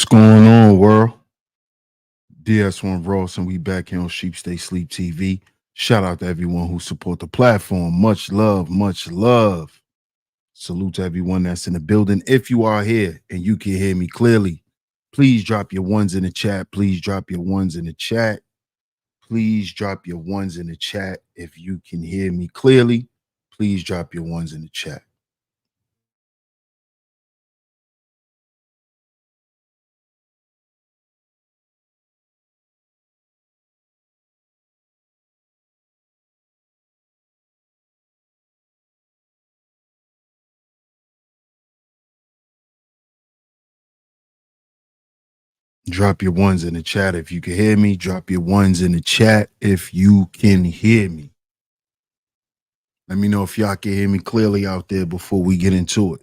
going on, world? DS1 Ross, and we back here on Sheep Stay Sleep TV. Shout out to everyone who support the platform. Much love, much love. Salute to everyone that's in the building. If you are here and you can hear me clearly, please drop your ones in the chat. Please drop your ones in the chat. Please drop your ones in the chat. If you can hear me clearly, please drop your ones in the chat. Drop your ones in the chat if you can hear me. Drop your ones in the chat if you can hear me. Let me know if y'all can hear me clearly out there before we get into it.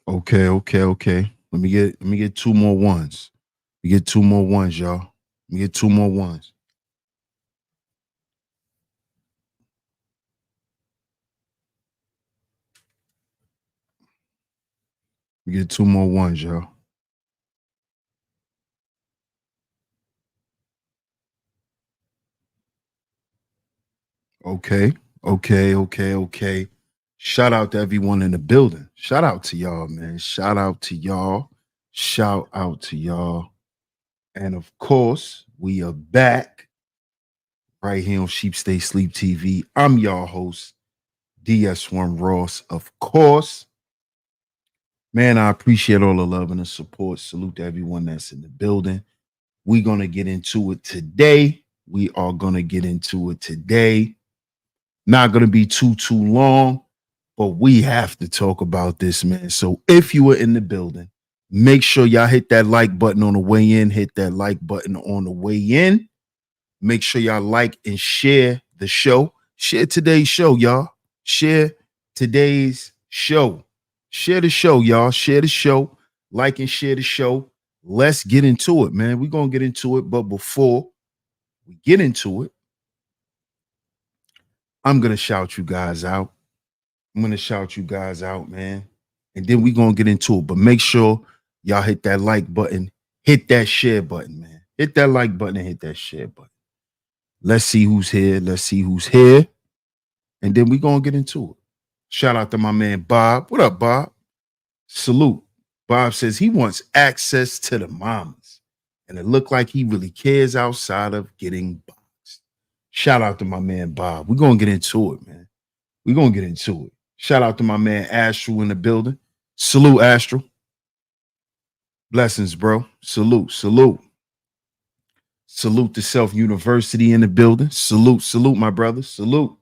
Okay. Let me get two more ones. We get two more ones, y'all. Let me get two more ones. We get two more ones, y'all. Okay. Shout out to everyone in the building. Shout out to y'all, man. Shout out to y'all. Shout out to y'all. And of course, we are back right here on Sheep Stay Sleep TV. I'm y'all host, DS1 Ross, of course. Man, I appreciate all the love and the support. Salute to everyone that's in the building. We're going to get into it today. We are going to get into it today. Not going to be too long, but we have to talk about this, man. So if you were in the building, make sure y'all hit that like button on the way in. Hit that like button on the way in. Make sure y'all like and share the show. Share today's show, y'all. Share today's show. Share the show, y'all. Share the show. Like and share the show. Let's get into it, man. We're going to get into it. But before we get into it, I'm going to shout you guys out. Man. And then we're going to get into it. But make sure y'all hit that like button. Hit that share button, man. Hit that like button and hit that share button. Let's see who's here. And then we're going to get into it. Shout out to my man, Bob. What up, Bob? Salute. Bob says he wants access to the mamas. And it looked like he really cares outside of getting boxed. Shout out to my man, Bob. We're going to get into it, man. We're going to get into it. Shout out to my man, Astral, in the building. Salute, Astral. Blessings, bro. Salute. Salute to Self University in the building. Salute, my brother. Salute.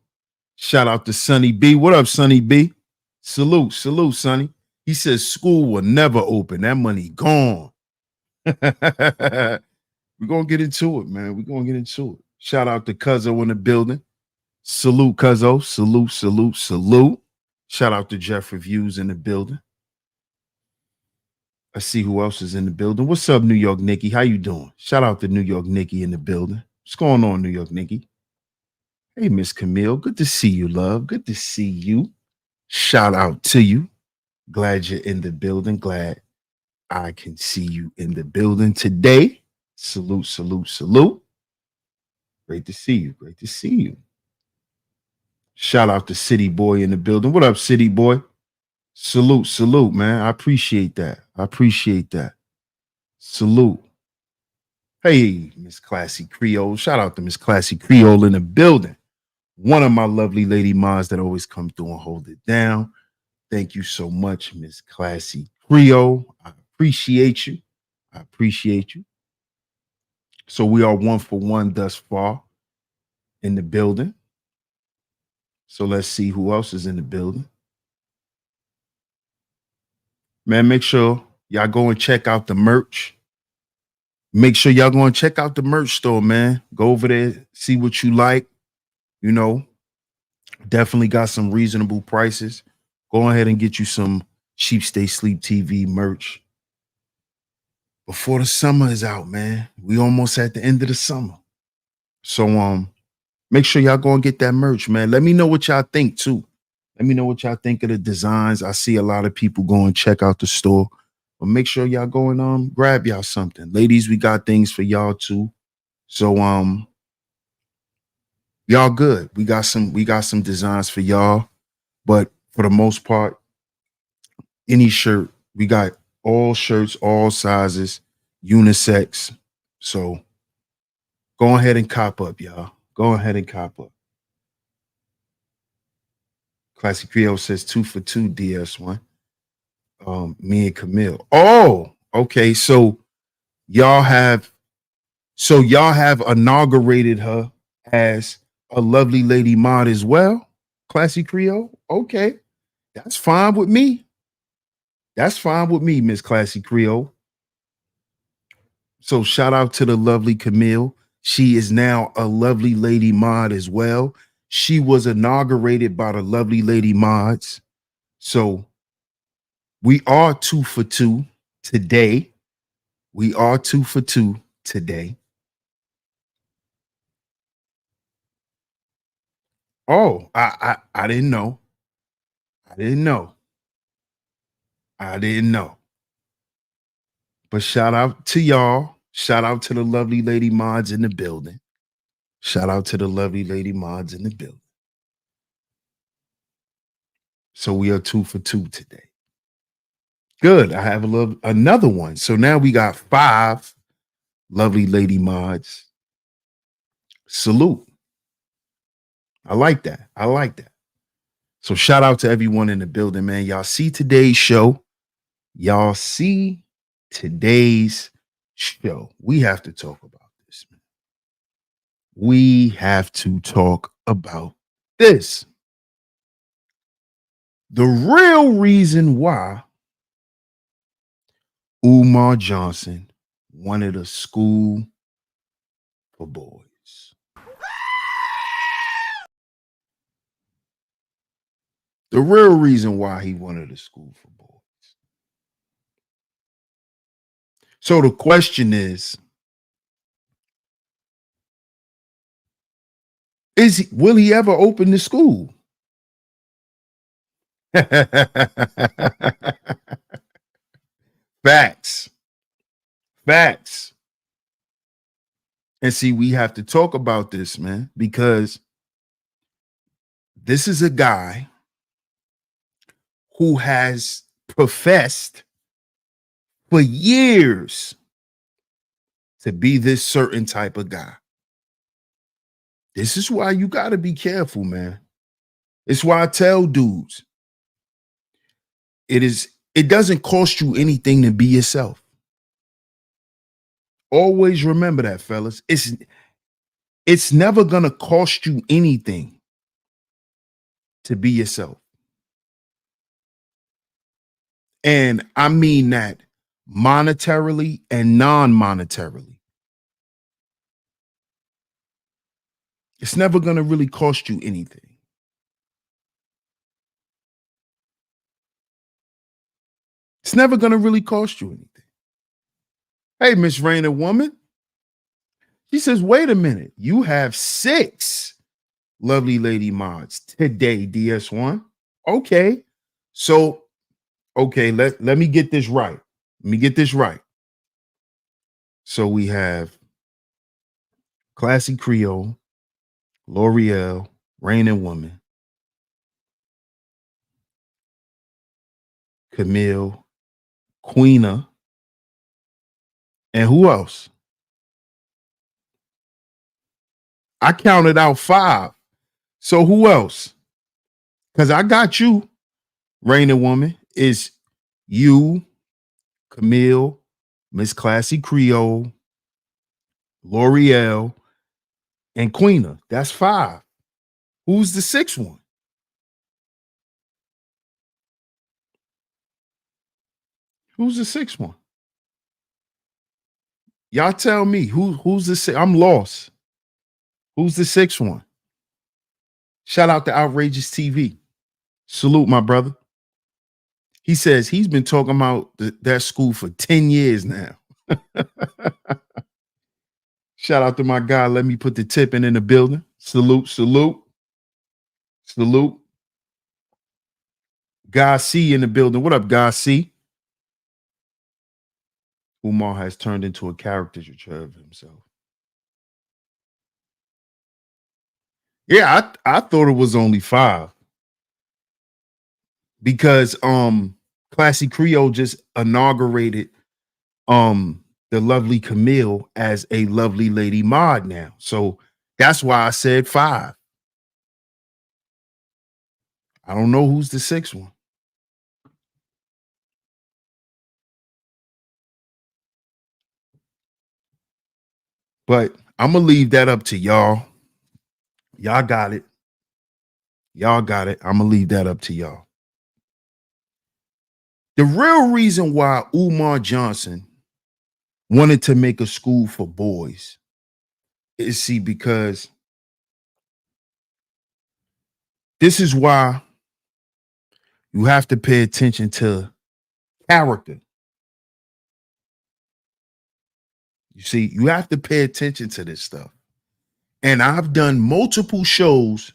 Shout out to Sonny B. What up, Sonny B? Salute, Sonny. He says school will never open. That money gone. We're going to get into it, man. We're going to get into it. Shout out to Cuzzo in the building. Salute, Cuzzo. Salute. Shout out to Jeff Reviews in the building. Let's see who else is in the building. What's up, New York Nikki? How you doing? Shout out to New York Nikki in the building. What's going on, New York Nikki? Hey, Miss Camille. Good to see you, love. Good to see you. Shout out to you. Glad you're in the building. Glad I can see you in the building today. Salute. Great to see you. Shout out to City Boy in the building. What up, City Boy? Salute, man. I appreciate that. Salute. Hey, Miss Classy Creole. Shout out to Miss Classy Creole in the building. One of my lovely lady moms that always come through and hold it down. Thank you so much, Miss Classy Creole. I appreciate you. So we are 1 for 1 thus far in the building. So let's see who else is in the building. Man, make sure y'all go and check out the merch. Make sure y'all go and check out the merch store, man. Go over there, see what you like. You know, definitely got some reasonable prices. Go ahead and get you some Sheep Stay Sleep TV merch. before the summer is out, man. We almost at the end of the summer. So make sure y'all go and get that merch, man. Let me know what y'all think too. Let me know what y'all think of the designs. I see a lot of people go and check out the store. But make sure y'all go and grab y'all something. Ladies, we got things for y'all too. So y'all good. We got some designs for y'all. But for the most part, any shirt, we got all shirts, all sizes, unisex. So go ahead and cop up, y'all. Go ahead and cop up. Classic Creole says 2 for 2 DS1. Me and Camille. Oh, okay. Y'all have y'all have inaugurated her as a lovely lady mod as well. Classy Creole. Okay. That's fine with me. That's fine with me, Miss Classy Creole. So shout out to the lovely Camille. She is now a lovely lady mod as well. She was inaugurated by the lovely lady mods. So we are 2 for 2 today. We are 2 for 2 today. Oh, I didn't know. I didn't know. I didn't know. But shout out to y'all. Shout out to the lovely lady mods in the building. Shout out to the lovely lady mods in the building. So we are 2 for 2 today. Good. I have another one. So now we got 5 lovely lady mods. Salute. I like that. I like that. So shout out to everyone in the building, man. Y'all see today's show. Y'all see today's show. We have to talk about this, man. We have to talk about this. The real reason why Umar Johnson wanted a school for boys. The real reason why he wanted a school for boys. So the question is will he ever open the school? Facts. Facts. And see, we have to talk about this, man, because this is a guy who has professed for years to be this certain type of guy. This is why you got to be careful, man. It's why I tell dudes, it doesn't cost you anything to be yourself. Always remember that, fellas. It's never gonna cost you anything to be yourself. And I mean that monetarily and non-monetarily. It's never gonna really cost you anything. It's never gonna really cost you anything. Hey, Miss Rainer Woman. She says, wait a minute, you have 6 lovely lady mods today, DS1. Okay. So, okay, let me get this right. Let me get this right. So we have Classy Creole, L'Oreal, Rain and Woman, Camille, Queena, and who else? I counted out 5. So who else? Because I got you, Rain and Woman, is you, Camille, Miss Classy Creole, L'Oreal, and Queena. That's 5. Who's the 6th one? Who's the 6th one? Y'all tell me who's the 6th? I'm lost. Who's the 6th one? Shout out to Outrageous TV. Salute, my brother. He says he's been talking about that school for 10 years now. Shout out to my guy. Let me put the tip in the building. Salute, salute, salute. Guy C in the building. What up, Guy C? Umar has turned into a caricature of himself. Yeah, I thought it was only 5 because Classy Creole just inaugurated the lovely Camille as a lovely lady mod now. So that's why I said 5. I don't know who's the 6th one. But I'm gonna leave that up to y'all. Y'all got it. Y'all got it. I'm gonna leave that up to y'all. The real reason why Umar Johnson wanted to make a school for boys is because this is why you have to pay attention to character. You see, you have to pay attention to this stuff. And I've done multiple shows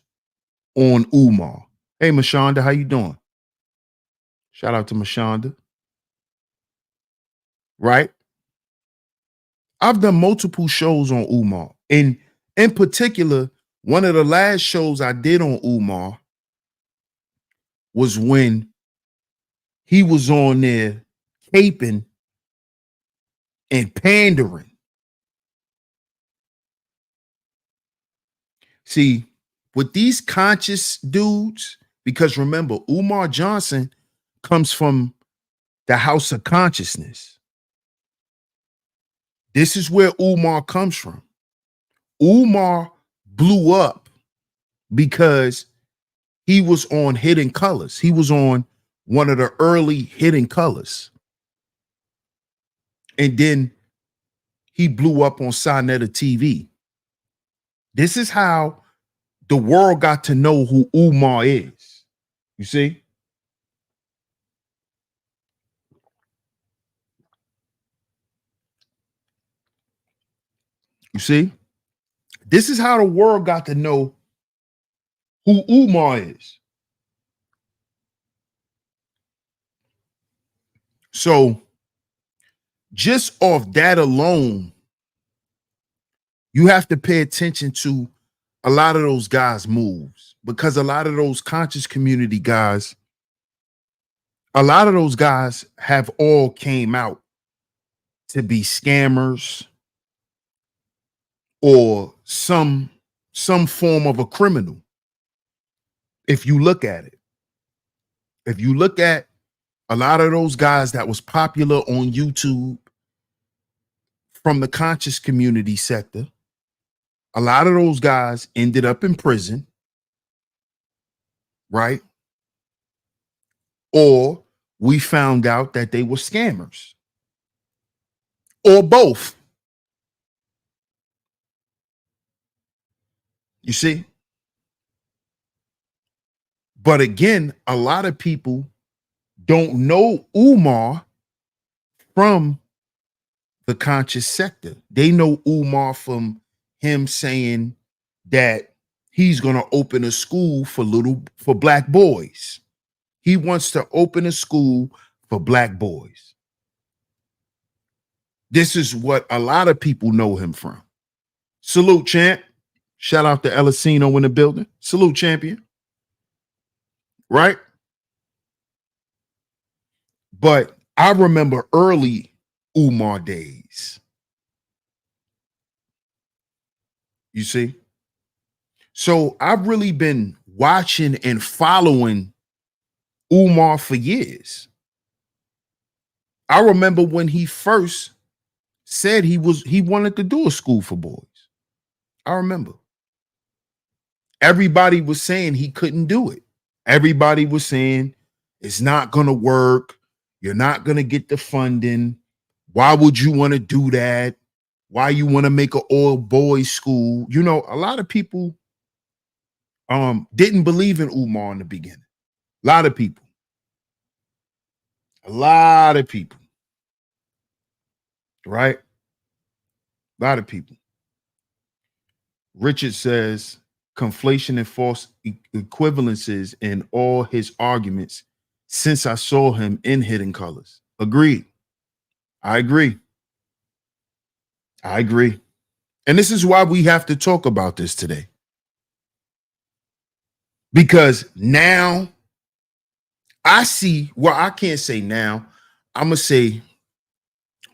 on Umar. Hey, Mashonda, how you doing? Shout out to Mashonda. Right? I've done multiple shows on Umar. And in particular, one of the last shows I did on Umar was when he was on there caping and pandering. See, with these conscious dudes, because remember, Umar Johnson comes from the house of consciousness. This is where Umar comes from. Umar blew up because he was on Hidden Colors. He was on one of the early Hidden Colors. And then he blew up on Sinetta TV. This is how the world got to know who Umar is. You see? You see? This is how the world got to know who Umar is. So, just off that alone, you have to pay attention to a lot of those guys' moves because a lot of those conscious community guys, a lot of those guys have all came out to be scammers or some form of a criminal. If you look at it, if you look at a lot of those guys that was popular on YouTube from the conscious community sector, a lot of those guys ended up in prison, right? Or we found out that they were scammers, or both. You see? But again, a lot of people don't know Umar from the conscious sector. They know Umar from him saying that he's going to open a school for black boys. He wants to open a school for black boys. This is what a lot of people know him from. Salute, champ. Shout out to Elisino in the building. Salute, champion. Right? But I remember early Umar days. You see? So I've really been watching and following Umar for years. I remember when he first said he wanted to do a school for boys. I remember. Everybody was saying he couldn't do it. Everybody was saying it's not going to work. You're not going to get the funding. Why would you want to do that? Why you want to make an all boys school? You know, a lot of people didn't believe in Umar in the beginning. A lot of people. A lot of people. right? A lot of people. Richard says conflation and false equivalences in all his arguments since I saw him in Hidden Colors. Agreed. I agree. I agree. And this is why we have to talk about this today. Because now I see, well, I can't say now. I'm going to say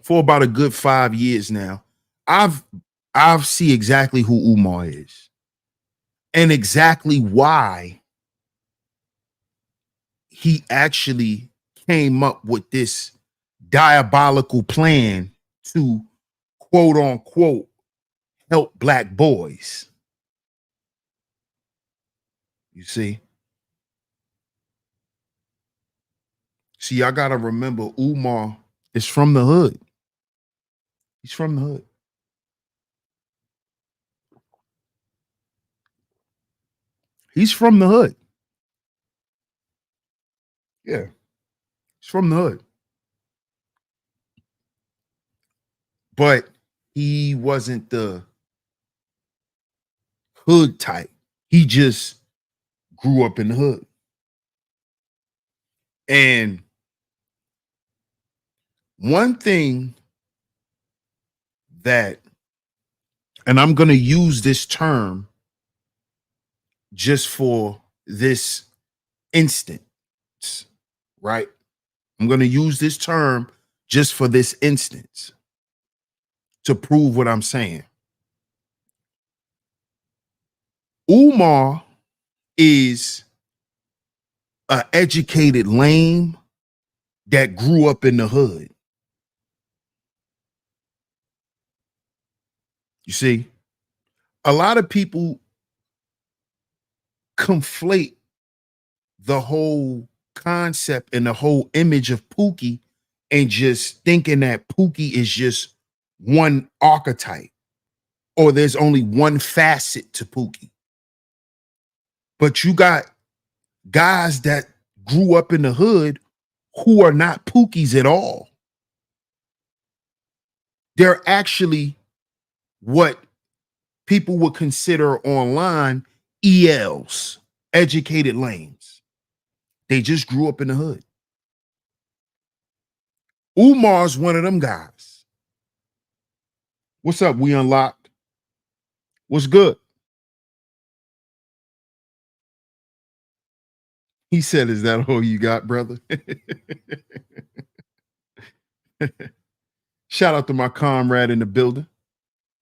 for about a good 5 years now, I see exactly who Umar is and exactly why he actually came up with this diabolical plan to quote unquote help black boys. You see? See, I gotta remember Umar is from the hood. He's from the hood. He's from the hood. Yeah, he's from the hood. But he wasn't the hood type. He just grew up in the hood. And one thing that, and I'm going to use this term just for this instance, right? I'm going to use this term just for this instance to prove what I'm saying. Umar is an educated lame that grew up in the hood. You see, a lot of people conflate the whole concept and the whole image of Pookie and just thinking that Pookie is just one archetype or there's only one facet to Pookie. But you got guys that grew up in the hood who are not Pookies at all. They're actually what people would consider online ELs, educated lames. They just grew up in the hood. Umar's one of them guys. What's up, We Unlocked? What's good? He said, is that all you got, brother? Shout out to my comrade in the building.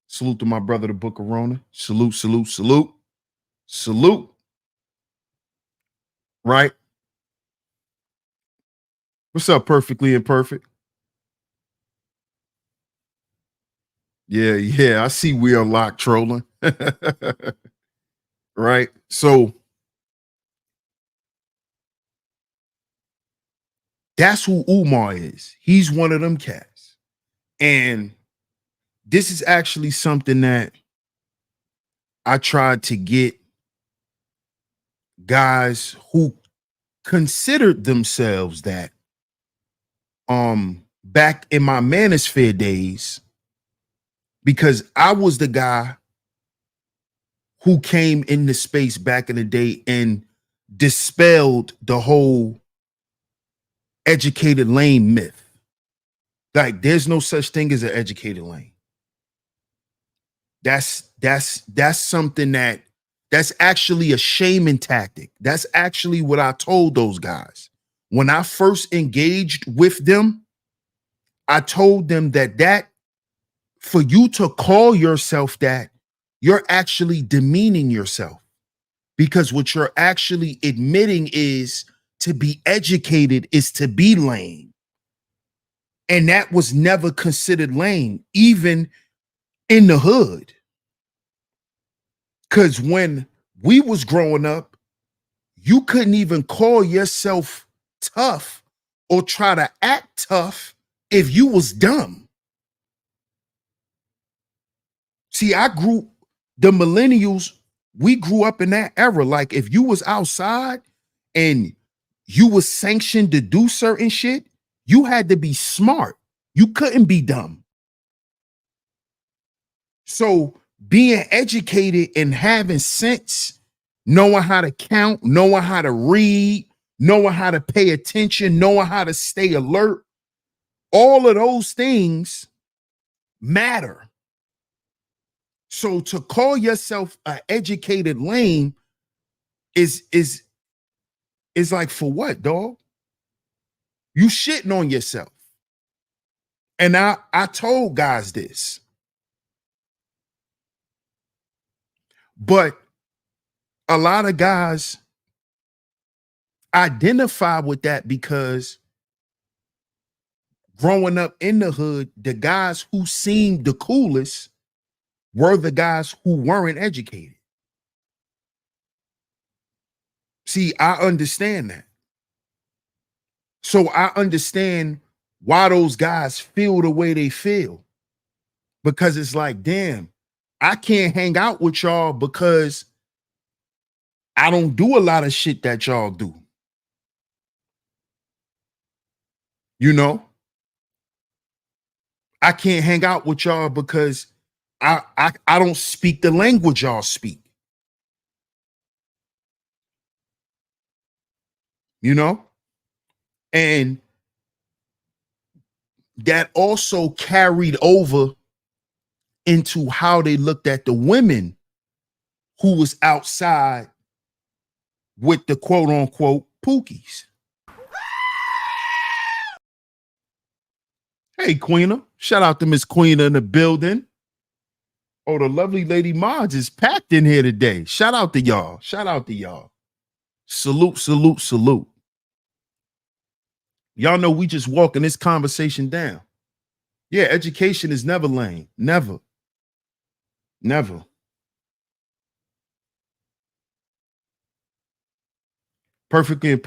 Salute to my brother, the Book of Rona. Salute, salute, salute. Salute. Right? What's up, Perfectly Imperfect? Yeah, I see We Unlocked trolling. Right? So that's who Umar is. He's one of them cats. And this is actually something that I tried to get guys who considered themselves that back in my manosphere days, because I was the guy who came into space back in the day and dispelled the whole educated lane myth. Like there's no such thing as an educated lane. That's something that's actually a shaming tactic. That's actually what I told those guys. When I first engaged with them, I told them that for you to call yourself that, you're actually demeaning yourself. Because what you're actually admitting is to be educated is to be lame. And that was never considered lame, even in the hood. Because when we was growing up, you couldn't even call yourself tough or try to act tough if you was dumb. See, the millennials, we grew up in that era. Like if you was outside and you was sanctioned to do certain shit, you had to be smart. You couldn't be dumb. So being educated and having sense, knowing how to count, knowing how to read, knowing how to pay attention, knowing how to stay alert, all of those things matter. So to call yourself an educated lame is like, for what, dog? You shitting on yourself. And I told guys this, but a lot of guys identify with that because growing up in the hood, the guys who seemed the coolest were the guys who weren't educated. See, I understand that. So I understand why those guys feel the way they feel. Because it's like, damn, I can't hang out with y'all because I don't do a lot of shit that y'all do. You know, I can't hang out with y'all because I don't speak the language y'all speak. You know, and that also carried over into how they looked at the women who was outside with the quote unquote pookies. Hey, Queena. Shout out to Miss Queena in the building. Oh, the lovely lady Mods is packed in here today. Shout out to y'all. Shout out to y'all. Salute, salute, salute. Y'all know we just walking this conversation down. Yeah, education is never lame. Never. Never. Perfectly and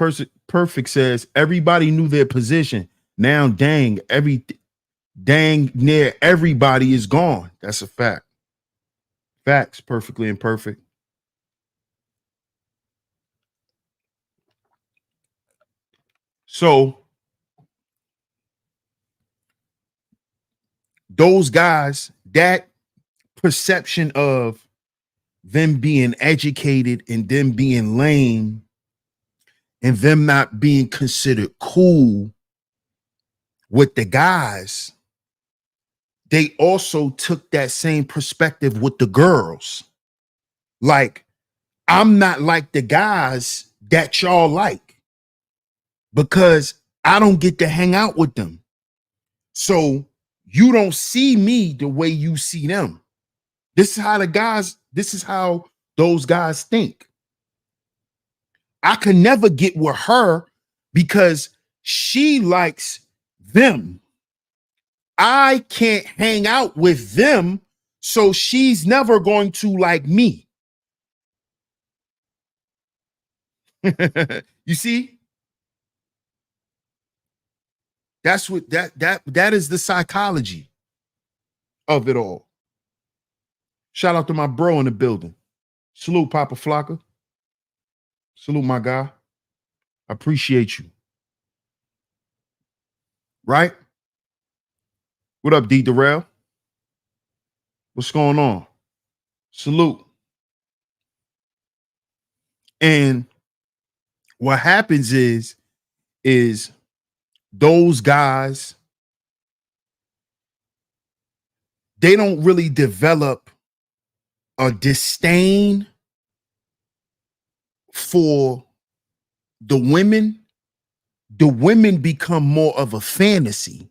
perfect says everybody knew their position. Now, dang near everybody is gone. That's a fact. Facts, perfectly imperfect. So those guys, that perception of them being educated and them being lame and them not being considered cool with the guys, they also took that same perspective with the girls. Like, I'm not like the guys that y'all like because I don't get to hang out with them. So you don't see me the way you see them. This is how those guys think. I can never get with her because she likes them. I can't hang out with them, so she's never going to like me. You see? That's what that is the psychology of it all. Shout out to my bro in the building. Salute, Papa Flocka. Salute, my guy. I appreciate you. Right? What up, D Darrell? What's going on? Salute. And what happens is those guys, they don't really develop a disdain for the women become more of a fantasy.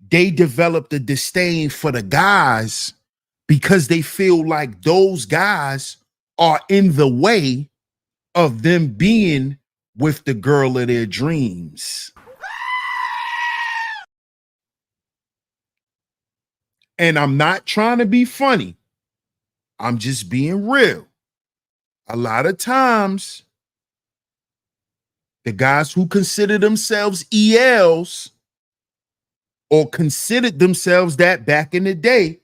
They develop the disdain for the guys because they feel like those guys are in the way of them being with the girl of their dreams. And I'm not trying to be funny. I'm just being real. A lot of times, the guys who consider themselves ELs or considered themselves that back in the day,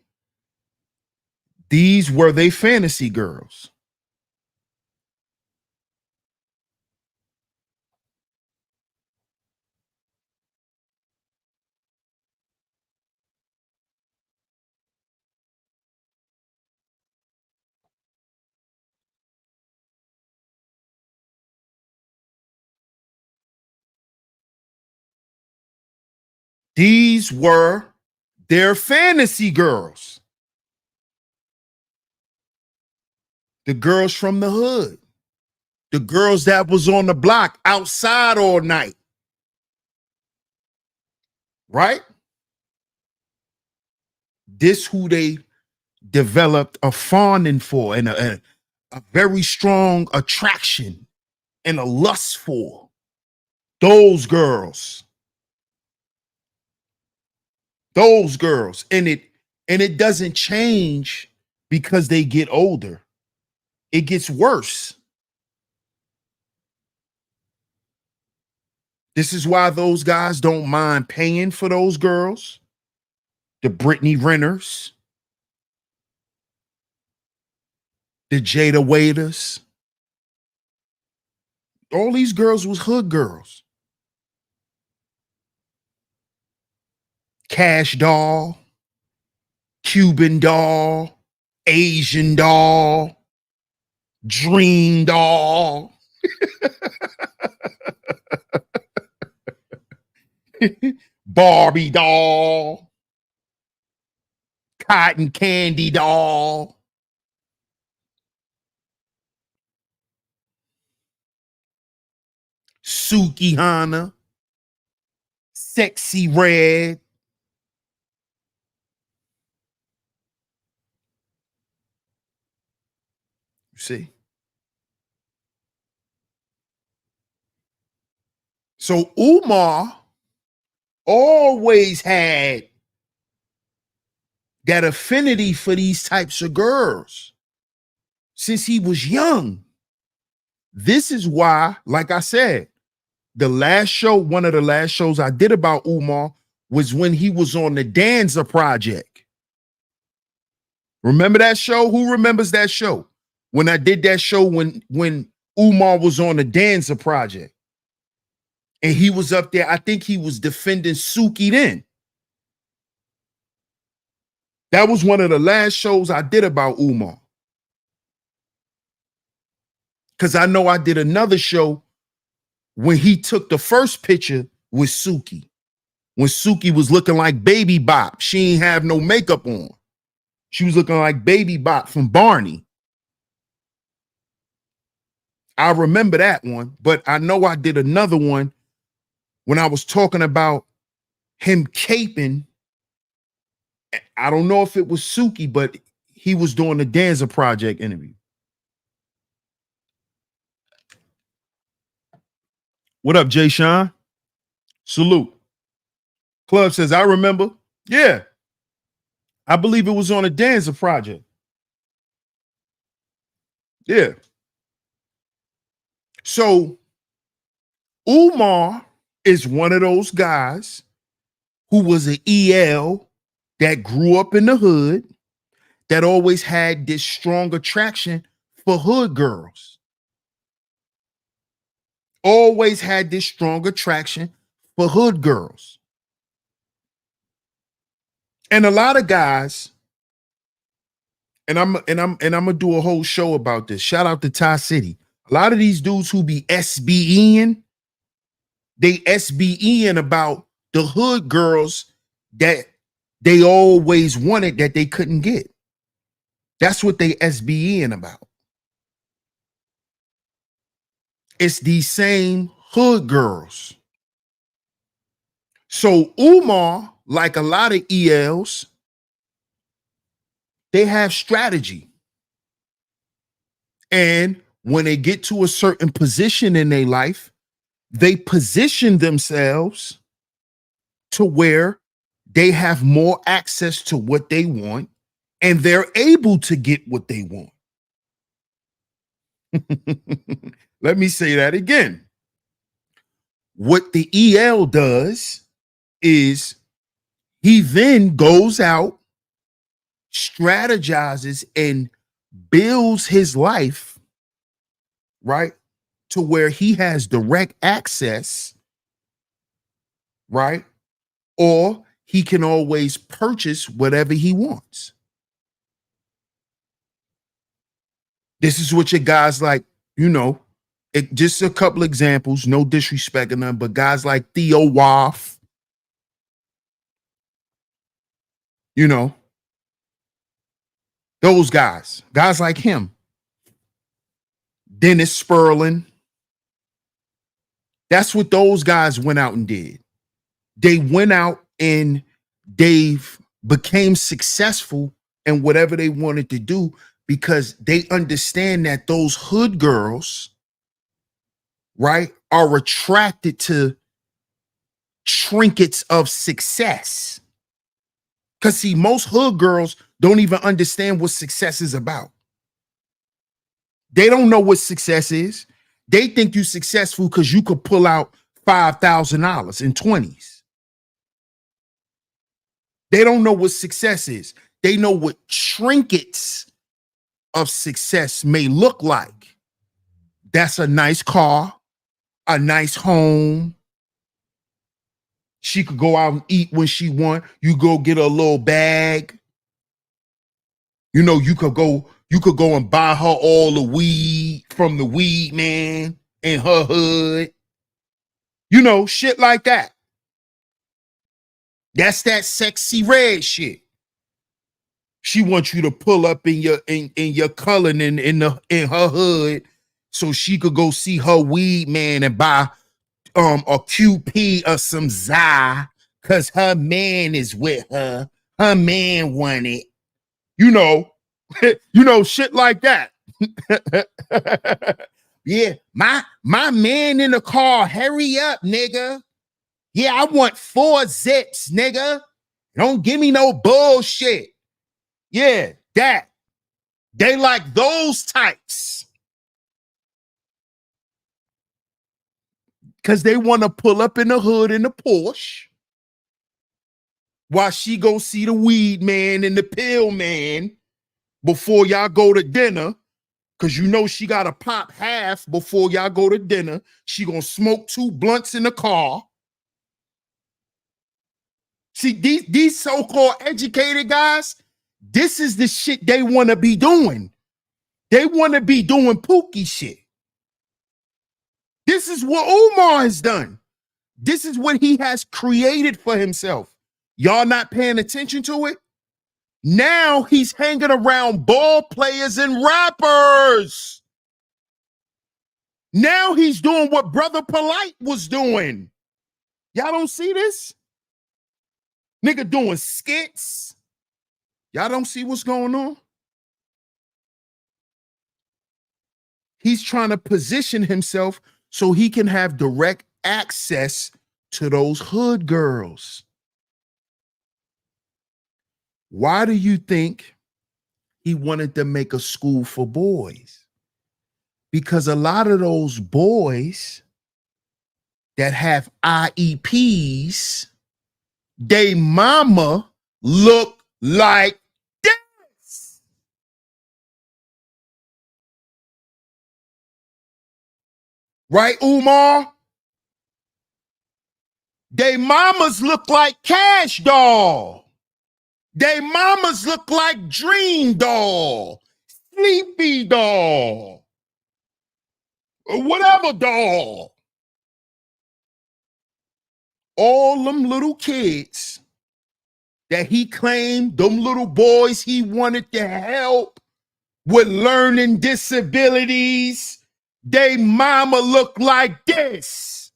these were they fantasy girls. These were their fantasy girls. The girls from the hood. The girls that was on the block outside all night. Right? This who they developed a fawning for and a very strong attraction and a lust for. Those girls. Those girls. And it doesn't change because they get older. It gets worse. This is why those guys don't mind paying for those girls. The Brittany Renners, the Jada Waiters. All these girls was hood girls. Cash doll, Cuban doll, Asian doll, Dream doll. Barbie doll, cotton candy doll. Suki Hana, Sexy Red. You see? So Umar always had that affinity for these types of girls since he was young. This is why, like I said, the last show, one of the last shows I did about Umar was when he was on the Danza Project. Remember that show? Who remembers that show? When I did that show when Umar was on the Danza Project. And he was up there, I think he was defending Suki then. That was one of the last shows I did about Umar. Because I know I did another show when he took the first picture with Suki. When Suki was looking like Baby Bop. She ain't have no makeup on. She was looking like Baby Bop from Barney. I remember that one, but I know I did another one when I was talking about him caping. I don't know if it was Suki, but he was doing the Danza Project interview. What up, Jay Sean? Salute. Club says, I remember. Yeah. I believe it was on a Danza Project. Yeah. So Umar is one of those guys who was an EL that grew up in the hood that always had this strong attraction for hood girls. Always had this strong attraction for hood girls. And a lot of guys, and I'm gonna do a whole show about this. Shout out to Ty City. A lot of these dudes who be SBEing, they SBEing about the hood girls that they always wanted that they couldn't get. That's what they SBEing about. It's these same hood girls. So Umar, like a lot of ELs, they have strategy. And when they get to a certain position in their life, they position themselves to where they have more access to what they want and they're able to get what they want. Let me say that again. What the EL does is he then goes out, strategizes, and builds his life, right, to where he has direct access, right, or he can always purchase whatever he wants. This is what your guys like, just a couple examples, no disrespect in them, but guys like Theo Waff, You know, those guys like him, Dennis Sperling. That's what those guys went out and did. They went out and they've became successful in whatever they wanted to do because they understand that those hood girls, right, are attracted to trinkets of success. Because see, most hood girls don't even understand what success is about. They don't know what success is. They think you're successful because you could pull out $5,000 in 20s. They don't know what success is. They know what trinkets of success may look like. That's a nice car, a nice home. She could go out and eat when she want. You go get a little bag. You know, you could go and buy her all the weed from the weed man in her hood. You know, shit like that. That's that sexy red shit. She wants you to pull up in your Cullen in her hood so she could go see her weed man and buy a QP or some Zy because her man is with her. Her man want it. You know, shit like that. Yeah, my man in the car, hurry up, nigga. Yeah, I want 4 zips, nigga. Don't give me no bullshit. Yeah, that. They like those types. Because they want to pull up in the hood in the Porsche while she go see the weed man and the pill man before y'all go to dinner. Because you know she got to pop half before y'all go to dinner. She going to smoke 2 blunts in the car. See, these so-called educated guys, this is the shit they want to be doing. They want to be doing Pookie shit. This is what Umar has done. This is what he has created for himself. Y'all not paying attention to it? Now he's hanging around ball players and rappers. Now he's doing what Brother Polite was doing. Y'all don't see this? Nigga doing skits. Y'all don't see what's going on? He's trying to position himself so he can have direct access to those hood girls. Why do you think he wanted to make a school for boys? Because a lot of those boys that have IEPs, they mama look like this. Right, Umar? They mamas look like Cash Doll. They mamas look like Dream Doll, Sleepy Doll, or whatever doll. All them little kids that he claimed, them little boys he wanted to help with learning disabilities, they mama look like this.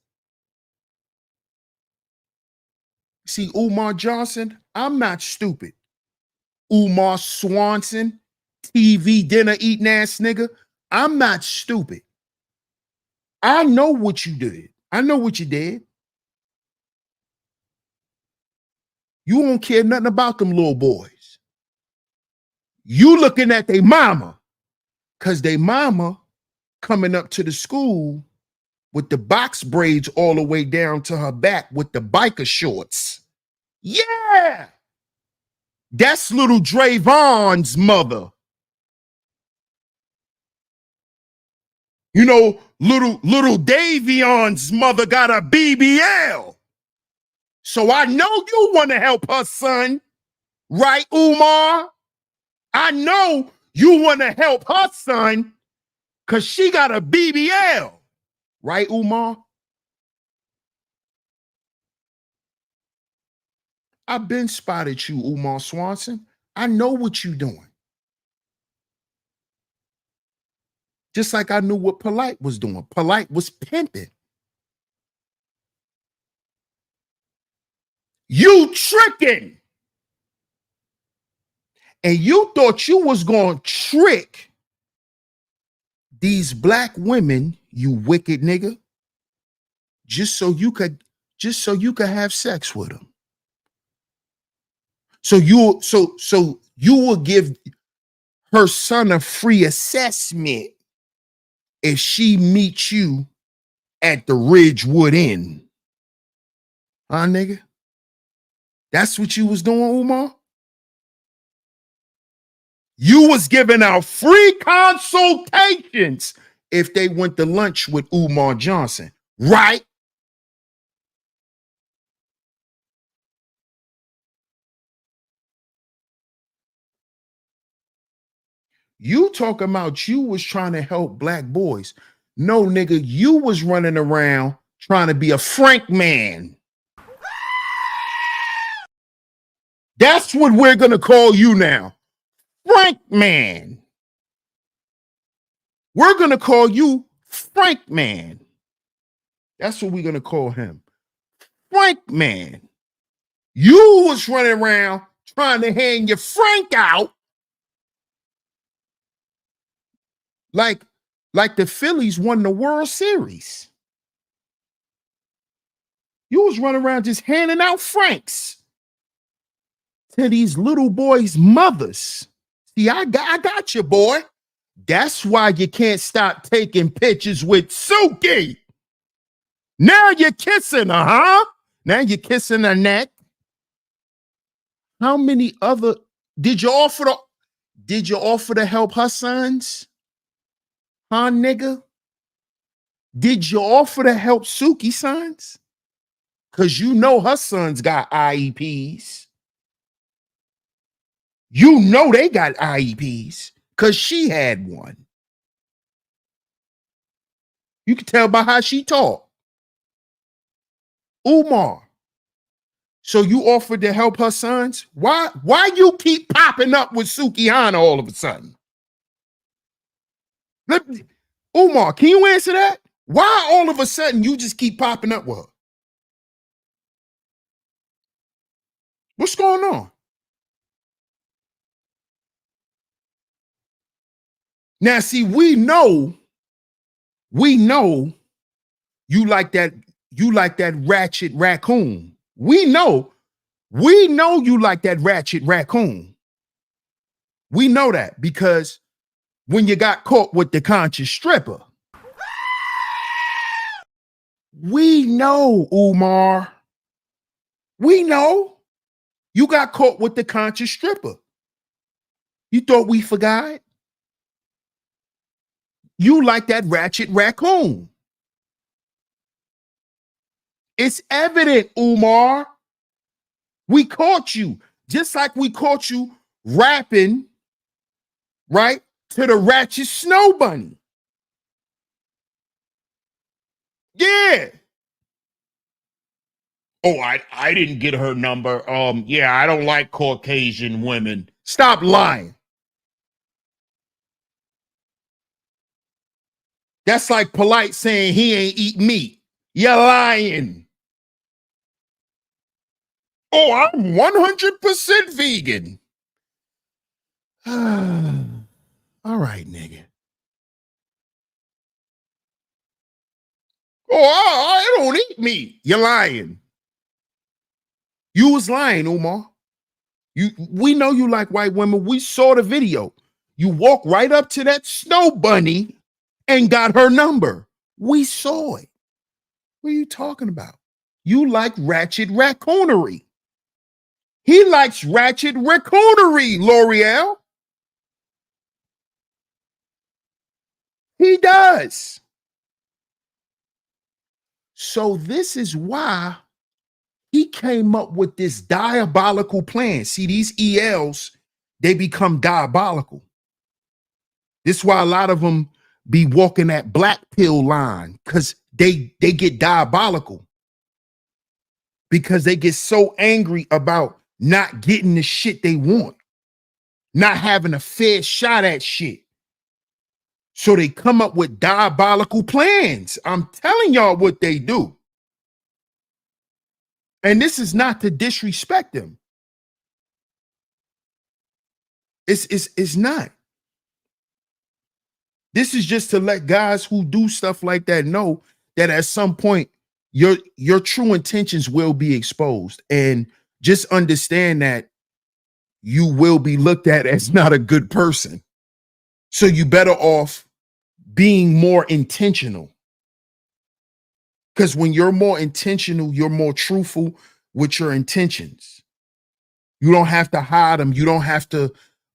See, Umar Johnson, I'm not stupid. Umar Swanson, TV dinner eating ass nigga, I'm not stupid. I know what you did. I know what you did. You don't care nothing about them little boys. You looking at their mama, because they mama coming up to the school with the box braids all the way down to her back with the biker shorts. Yeah. That's little Drayvon's mother. You know, little Davion's mother got a BBL. So I know you want to help her son. Right, Umar? I know you want to help her son because she got a BBL. Right, Umar? I've been spotted you, Umar Swanson. I know what you doing. Just like I knew what Polite was doing. Polite was pimping. You tricking. And you thought you was going to trick these black women, you wicked nigga, just so you could have sex with them. So you will give her son a free assessment if she meets you at the Ridgewood Inn. Huh, nigga? That's what you was doing, Umar? You was giving out free consultations if they went to lunch with Umar Johnson, right? You talking about you was trying to help black boys. No, nigga, you was running around trying to be a Frank man. That's what we're going to call you now. Frank man. We're going to call you Frank man. That's what we're going to call him. Frank man. You was running around trying to hang your Frank out like the Phillies won the World Series. You was running around just handing out Franks to these little boys' mothers. See, I got you, boy. That's why you can't stop taking pictures with Suki. Now you're kissing her, huh? Now you're kissing her neck. How many other did you offer to help her sons? Huh, nigga? Did you offer to help Suki's sons? Because you know her sons got IEPs. You know they got IEPs because she had one. You can tell by how she talked. Umar. So you offered to help her sons? Why you keep popping up with Sukihana all of a sudden? Umar, can you answer that? Why all of a sudden you just keep popping up with her? What's going on? Now, see, we know you like that ratchet raccoon. We know you like that ratchet raccoon. We know that because when you got caught with the conscious stripper. We know, Umar. We know you got caught with the conscious stripper. You thought we forgot? You like that ratchet raccoon. It's evident, Umar. We caught you, just like we caught you rapping, right, to the ratchet snow bunny. Yeah. Oh, I didn't get her number. Yeah, I don't like Caucasian women. Stop lying. That's like Polite saying he ain't eat meat. You're lying. Oh, I'm 100% vegan. All right, nigga. Oh, I don't eat meat. You're lying. You was lying, Umar. We know you like white women. We saw the video. You walk right up to that snow bunny and got her number. We saw it. What are you talking about? You like ratchet raccoonery. He likes ratchet raccoonery, L'Oreal. He does. So this is why he came up with this diabolical plan. See, these ELs, they become diabolical. This is why a lot of them be walking that black pill line, because they get diabolical. because they get so angry about not getting the shit they want, not having a fair shot at shit. So they come up with diabolical plans. I'm telling y'all what they do. And this is not to disrespect them. It's not. This is just to let guys who do stuff like that know that at some point your true intentions will be exposed. And just understand that you will be looked at as not a good person. So you better off being more intentional. Because when you're more intentional, you're more truthful with your intentions. You don't have to hide them. You don't have to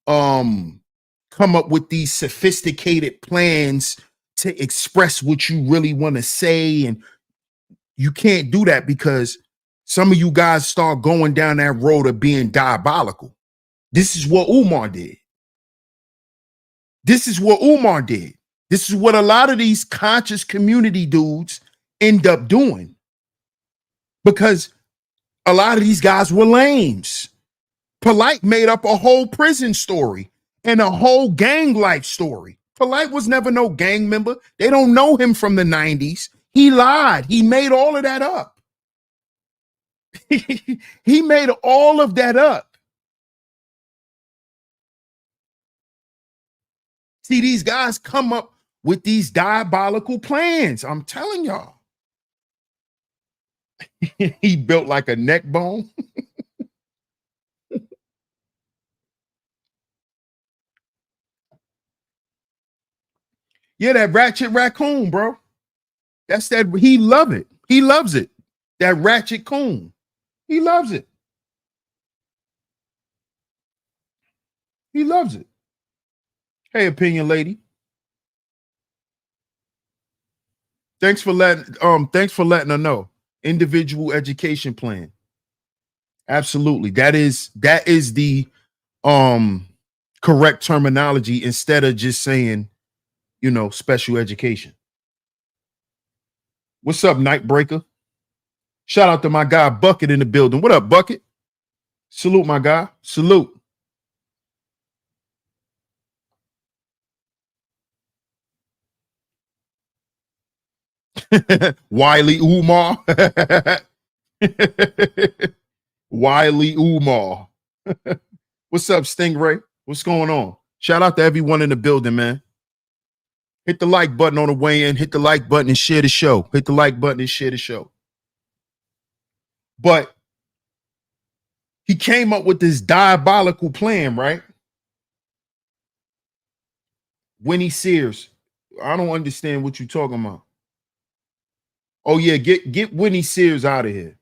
come up with these sophisticated plans to express what you really want to say. And you can't do that because some of you guys start going down that road of being diabolical. This is what Umar did. This is what Umar did. This is what a lot of these conscious community dudes end up doing, because a lot of these guys were lames. Polite made up a whole prison story and a whole gang life story. Polite was never no gang member. They don't know him from the 90s. He lied. He made all of that up. He made all of that up. See, these guys come up with these diabolical plans. I'm telling y'all. He built like a neck bone. Yeah, that ratchet raccoon, bro. That's that. He love it. He loves it. That ratchet coon. He loves it. He loves it. Hey, opinion lady. Thanks for letting her know. Individual education plan. Absolutely. That is the correct terminology instead of just saying, special education. What's up, Nightbreaker? Shout out to my guy Bucket in the building. What up, Bucket? Salute, my guy. Salute. Wiley Umar. Wiley Umar. What's up, Stingray? What's going on? Shout out to everyone in the building, man. Hit the like button on the way in. Hit the like button and share the show. Hit the like button and share the show. But he came up with this diabolical plan, right? Winnie Sears. I don't understand what you're talking about. Oh, yeah, get Winnie Sears out of here.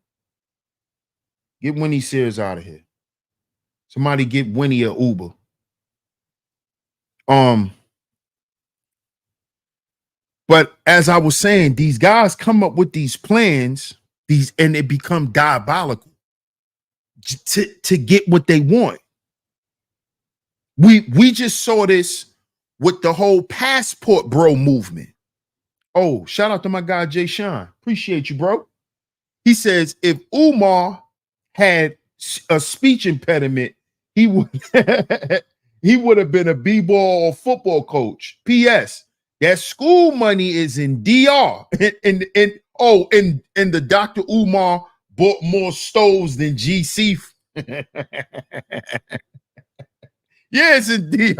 Get Winnie Sears out of here. Somebody get Winnie a Uber. But as I was saying, these guys come up with these plans, and they become diabolical to get what they want. We just saw this with the whole passport bro movement. Oh, shout out to my guy Jay Sean. Appreciate you, bro. He says if Umar had a speech impediment, he would he would have been a b-ball or football coach. P.S. That school money is in DR. And the Dr. Umar bought more stoves than GC. Yes, indeed.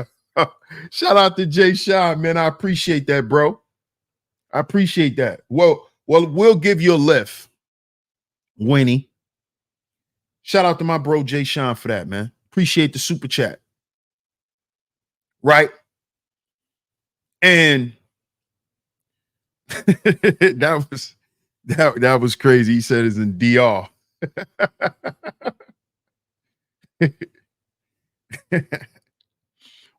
Shout out to Jay Sean, man. I appreciate that, bro. I appreciate that. Well, we'll give you a lift, Winnie. Shout out to my bro Jay Sean for that, man. Appreciate the super chat. Right? And that was crazy. He said it's in DR.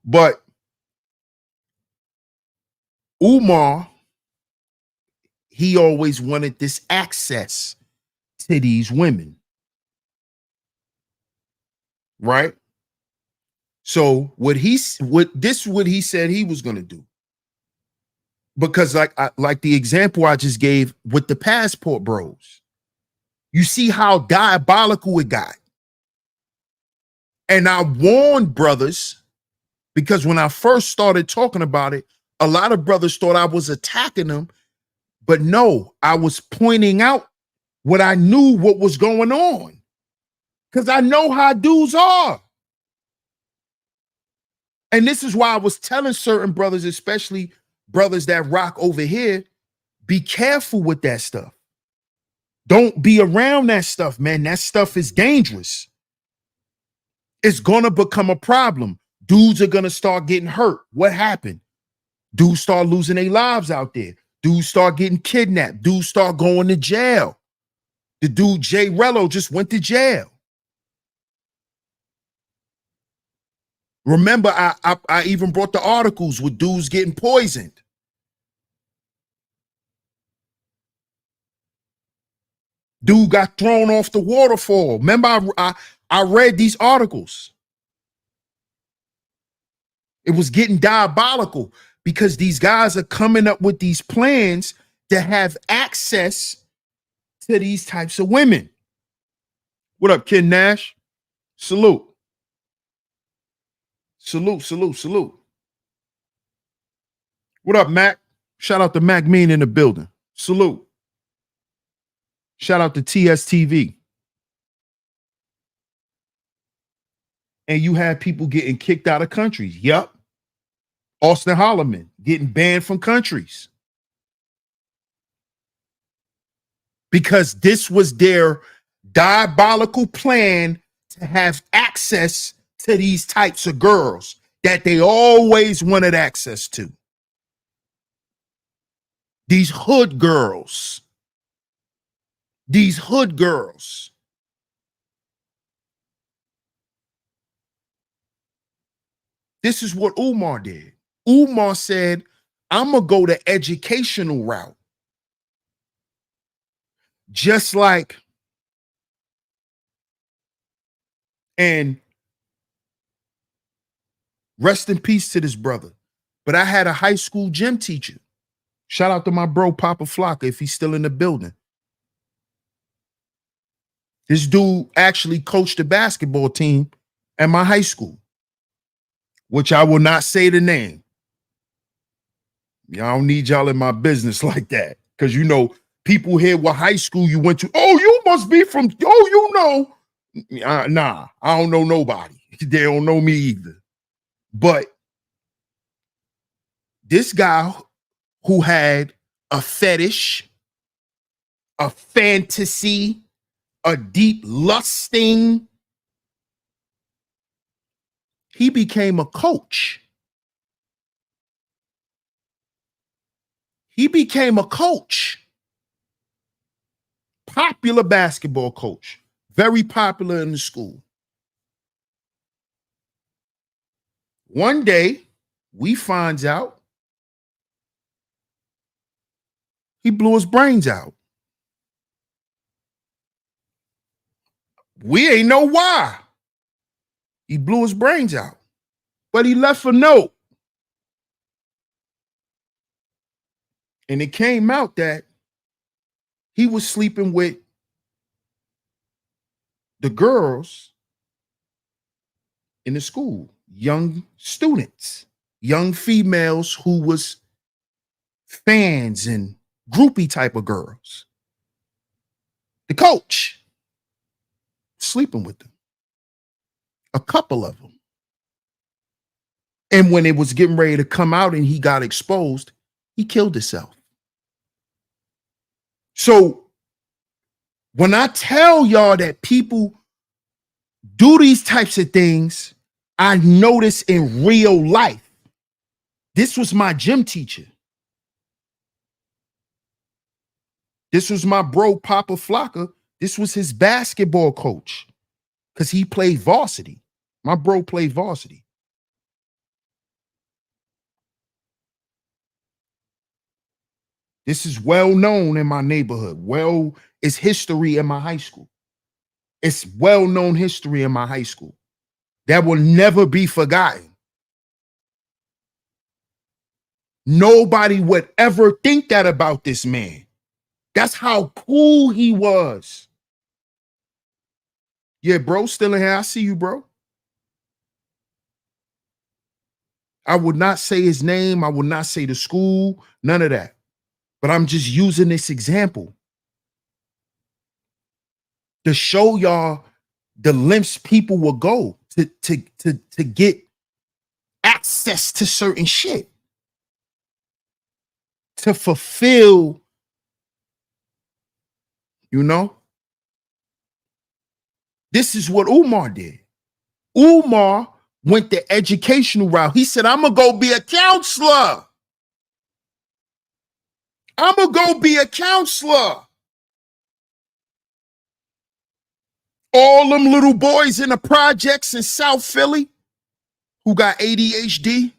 But Umar, he always wanted this access to these women. Right? So what he said he was going to do. Because like the example I just gave with the passport bros, You see how diabolical it got. And I warned brothers, because when I first started talking about it, a lot of brothers thought I was attacking them. But no, I was pointing out what I knew what was going on. Because I know how dudes are. And this is why I was telling certain brothers, especially brothers that rock over here, be careful with that stuff. Don't be around that stuff, man. That stuff is dangerous. It's going to become a problem. Dudes are going to start getting hurt. What happened? Dudes start losing their lives out there. Dudes start getting kidnapped. Dudes start going to jail. The dude, Jay Rello, just went to jail. Remember, I even brought the articles with dudes getting poisoned. Dude got thrown off the waterfall. Remember, I read these articles. It was getting diabolical because these guys are coming up with these plans to have access to these types of women. What up, Ken Nash? Salute. Salute, salute, salute. What up, Mac? Shout out to Mac Mean in the building. Salute. Shout out to TSTV. And you have people getting kicked out of countries. Yup. Austin Holloman getting banned from countries. Because this was their diabolical plan to have access to these types of girls that they always wanted access to. These hood girls. These hood girls. This is what Umar did. Umar said, I'm going to go the educational route. Just like, and rest in peace to this brother, but I had a high school gym teacher. Shout out to my bro, Papa Flocka, if he's still in the building. This dude actually coached the basketball team at my high school, which I will not say the name. Y'all don't need y'all in my business like that. Because, you know, people here what high school you went to. Oh, you must be from, oh, you know. Nah, I don't know nobody. They don't know me either. But this guy who had a fetish, a fantasy, a deep lusting, he became a coach. He became a coach. Popular basketball coach. Very popular in the school. One day, we finds out he blew his brains out. We ain't know why. He blew his brains out. But he left a note. And it came out that he was sleeping with the girls in the school, young students, young females who was fans and groupie type of girls. The coach sleeping with them, a couple of them. And when it was getting ready to come out and he got exposed, he killed himself. So when I tell y'all that people do these types of things, I notice in real life. This was my gym teacher. This was my bro, Papa Flocka. This was his basketball coach because he played varsity. My bro played varsity. This is well known in my neighborhood. Well, it's history in my high school. It's well-known history in my high school that will never be forgotten. Nobody would ever think that about this man. That's how cool he was. Yeah, bro, still in here. I see you, bro. I would not say his name. I would not say the school, none of that. But I'm just using this example to show y'all the lengths people will go to get access to certain shit, to fulfill, you know. This is what Umar did. Umar went the educational route. He said, I'm gonna go be a counselor. I'm gonna go be a counselor. All them little boys in the projects in South Philly who got ADHD.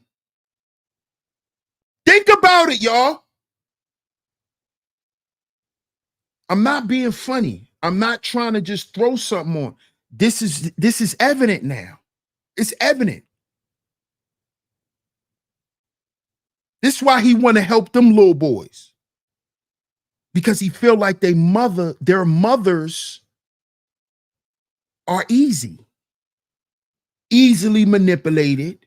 Think about it, y'all. I'm not being funny. I'm not trying to just throw something on. This is evident now. It's evident. This is why he want to help them little boys. Because he feel like their mothers are easily manipulated.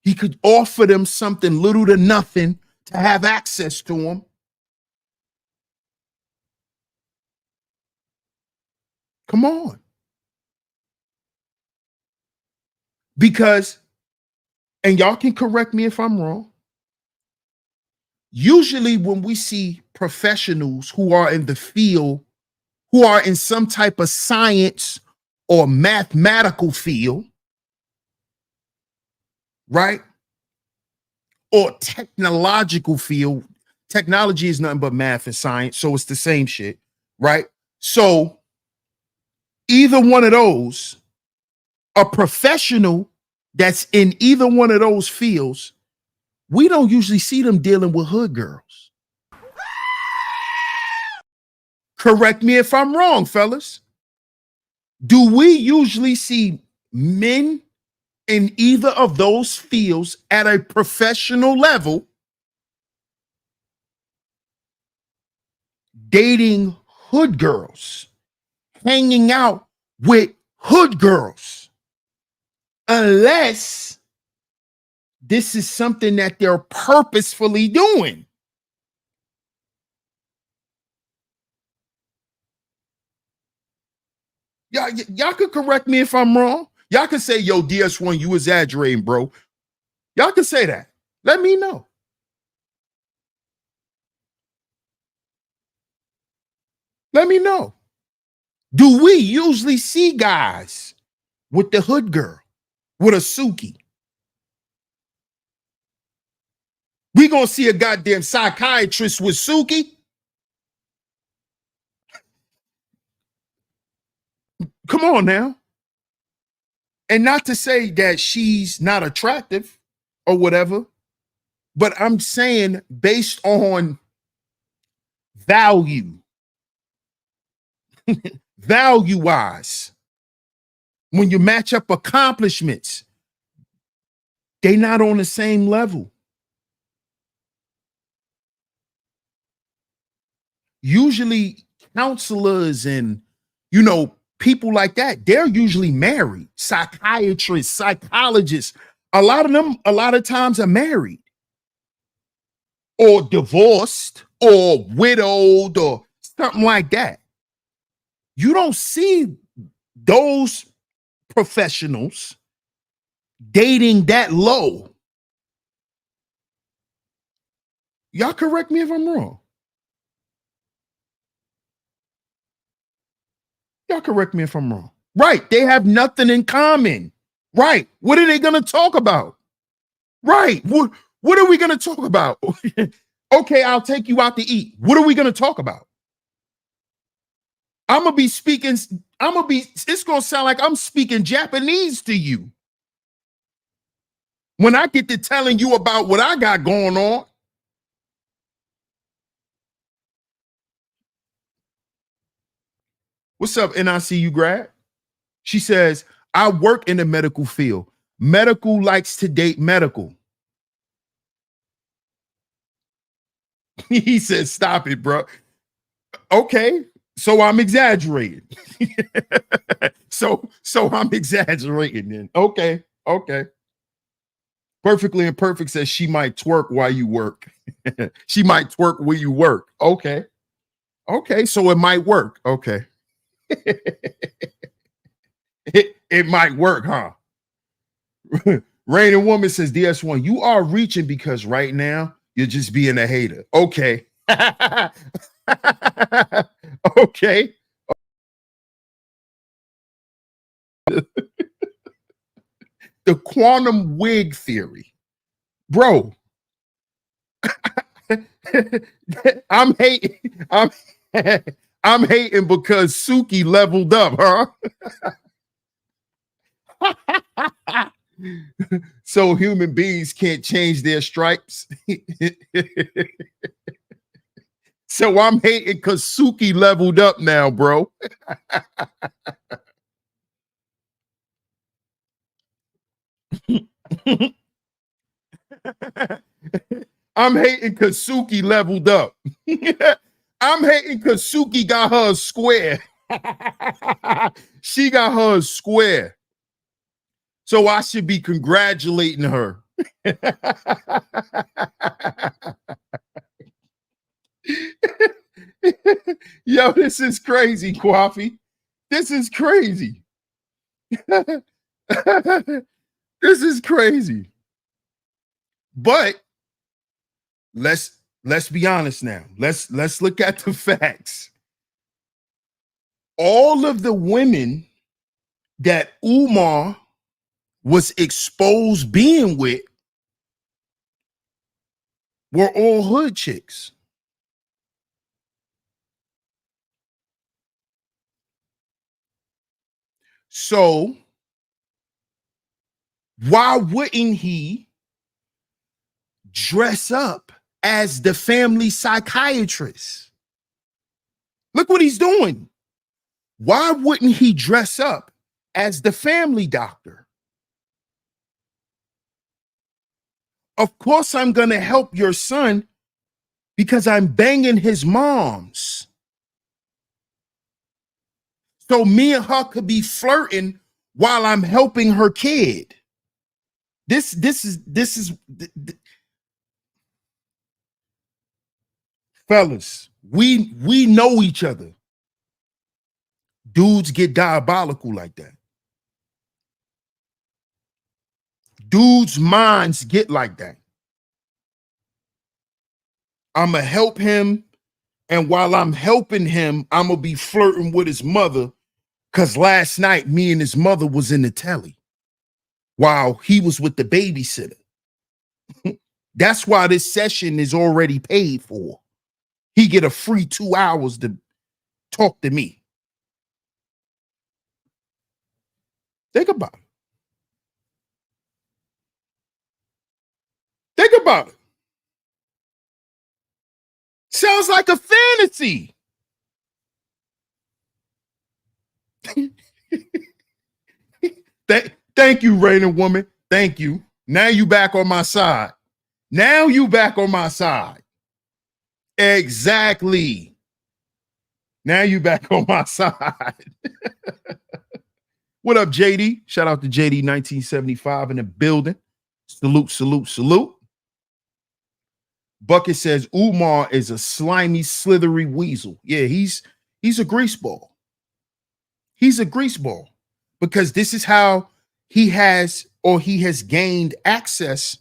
He could offer them something little to nothing to have access to them. Come on. Because, and y'all can correct me if I'm wrong, usually when we see professionals who are in the field, who are in some type of science or mathematical field, right? Or technological field. Technology is nothing but math and science, so it's the same shit, right? So either one of those, a professional that's in either one of those fields, we don't usually see them dealing with hood girls. Correct me if I'm wrong, fellas. Do we usually see men in either of those fields at a professional level dating hood girls, hanging out with hood girls? Unless this is something that they're purposefully doing. Y'all could correct me if I'm wrong. Y'all could say, yo, DS1, you exaggerating, bro. Y'all could say that. Let me know. Let me know. Do we usually see guys with the hood girl, with a Suki? We gonna see a goddamn psychiatrist with Suki? Come on now. And not to say that she's not attractive or whatever, but I'm saying based on value, value-wise, when you match up accomplishments, they not on the same level. Usually counselors and, you know, people like that, they're usually married. Psychiatrists, psychologists, a lot of times are married or divorced or widowed or something like that. You don't see those professionals dating that low. Y'all correct me if I'm wrong. Y'all correct me if I'm wrong. Right. They have nothing in common. Right. What are they going to talk about? Right. What are we going to talk about? Okay, I'll take you out to eat. What are we going to talk about? I'm going to be speaking. It's going to sound like I'm speaking Japanese to you. When I get to telling you about what I got going on. What's up, NICU grad? She says, I work in the medical field. Medical likes to date medical. He said, stop it, bro. Okay. So I'm exaggerating. So I'm exaggerating then. Okay. Okay. Perfectly Imperfect says she might twerk while you work. She might twerk where you work. Okay. Okay. So it might work. Okay. It might work, huh? Rain and Woman says, DS1, you are reaching because right now you're just being a hater. Okay. Okay. The quantum wig theory. Bro, I'm hating. I'm hating because Suki leveled up, huh? So human beings can't change their stripes. So I'm hating because Suki leveled up now, bro. I'm hating because Suki leveled up. I'm hating because Suki got her square. She got her square. So I should be congratulating her. Yo, this is crazy, Coffee. This is crazy. This is crazy. But let's be honest now. Let's look at the facts. All of the women that Umar was exposed being with were all hood chicks. So why wouldn't he dress up as the family psychiatrist? Look what he's doing. Why wouldn't he dress up as the family doctor? Of course, I'm going to help your son because I'm banging his moms. So me and her could be flirting while I'm helping her kid. This is fellas, we know each other. Dudes get diabolical like that. Dudes' minds get like that. I'ma help him, and while I'm helping him, I'm gonna be flirting with his mother. Cause last night me and his mother was in the telly while he was with the babysitter. That's why this session is already paid for. He get a free 2 hours to talk to me. Think about it. Think about it. Sounds like a fantasy. Thank you, Rainer Woman. Thank you. Now you back on my side. Now you back on my side. Exactly. Now you back on my side. What up, JD? Shout out to JD 1975 in the building. Salute, salute, salute. Bucket says Umar is a slimy, slithery weasel. Yeah, he's a greaseball. He's a greaseball because this is how he has gained access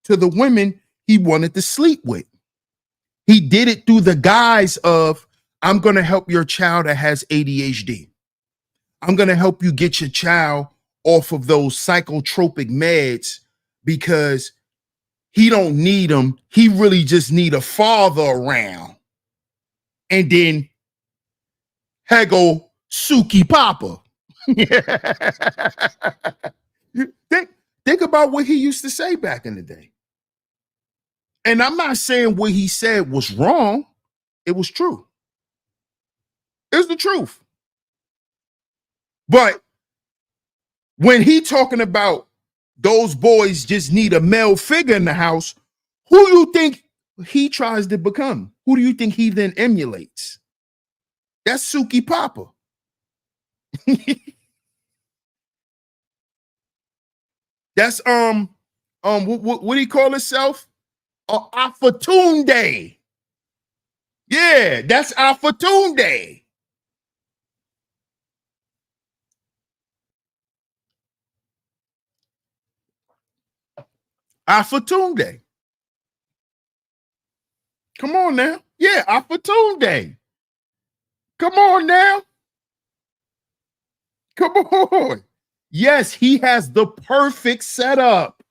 to the women he wanted to sleep with. He did it through the guise of, I'm going to help your child that has ADHD. I'm going to help you get your child off of those psychotropic meds because he don't need them. He really just need a father around. And then Hego Suki Papa. think about what he used to say back in the day. And I'm not saying what he said was wrong. It was true. It's the truth. But when he talking about those boys just need a male figure in the house, who do you think he tries to become? Who do you think he then emulates? That's Suki Papa. That's what do you call itself? Afatunde. Yeah, that's Afatunde. Afatunde. Come on now. Yeah, Afatunde. Come on now. Come on. Yes, he has the perfect setup.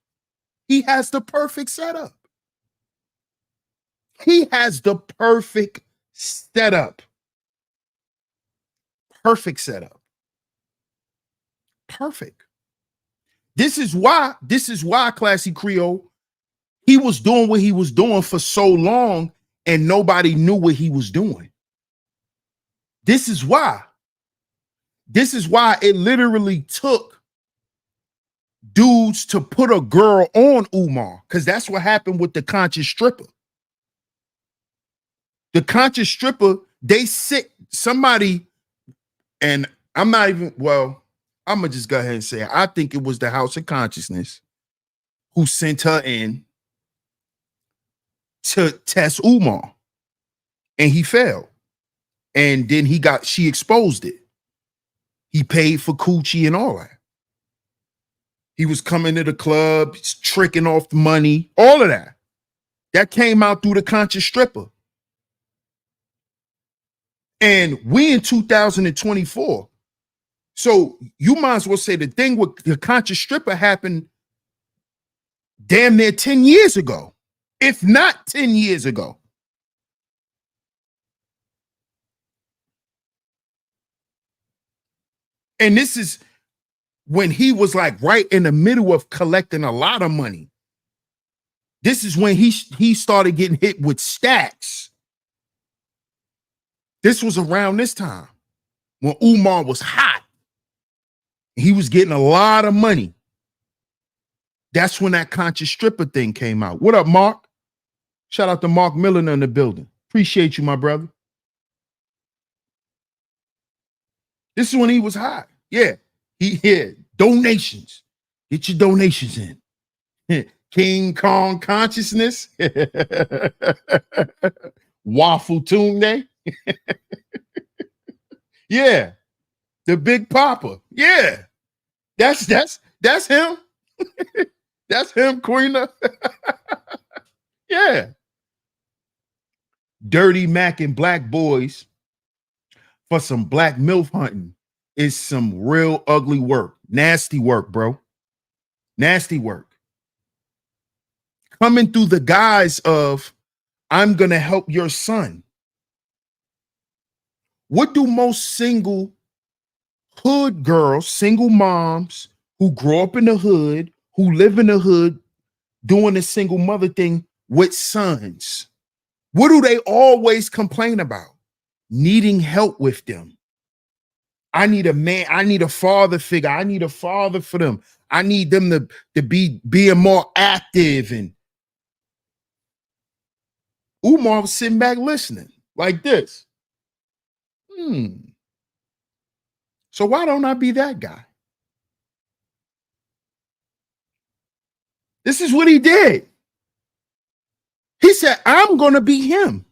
He has the perfect setup. He has the perfect setup. Perfect setup. Perfect. This is why Classy Creole, he was doing what he was doing for so long and nobody knew what he was doing. This is why. This is why it literally took dudes to put a girl on Umar, because that's what happened with the conscious stripper. The conscious stripper, they sit somebody, and I'm not even, well, I'm gonna just go ahead and say it. I think it was the House of Consciousness who sent her in to test Umar, and he failed. And then she exposed it. He paid for coochie and all that. He was coming to the club, tricking off the money, all of that. That came out through the conscious stripper. And we in 2024. So you might as well say the thing with the conscious stripper happened damn near 10 years ago, if not 10 years ago. And this is when he was like right in the middle of collecting a lot of money. This is when he started getting hit with stacks. This was around this time when Umar was hot. He was getting a lot of money. That's when that conscious stripper thing came out. What up, Mark? Shout out to Mark Miller in the building. Appreciate you, my brother. This is when he was hot. Yeah. Donations. Get your donations in. King Kong consciousness. Waffle Tunde. Yeah. The Big Papa. Yeah. That's him. That's him, Queena. Yeah. Dirty Mac and Black Boys for some black MILF hunting is some real ugly work. Nasty work, bro. Nasty work. Coming through the guise of, I'm going to help your son. What do most single hood girls, single moms who grow up in the hood, who live in the hood, doing the single mother thing with sons? What do they always complain about? Needing help with them. I need a man. I need a father figure. I need a father for them. I need them to be being more active. And Umar was sitting back listening like this. So why don't I be that guy? This is what he did. He said, I'm going to be him.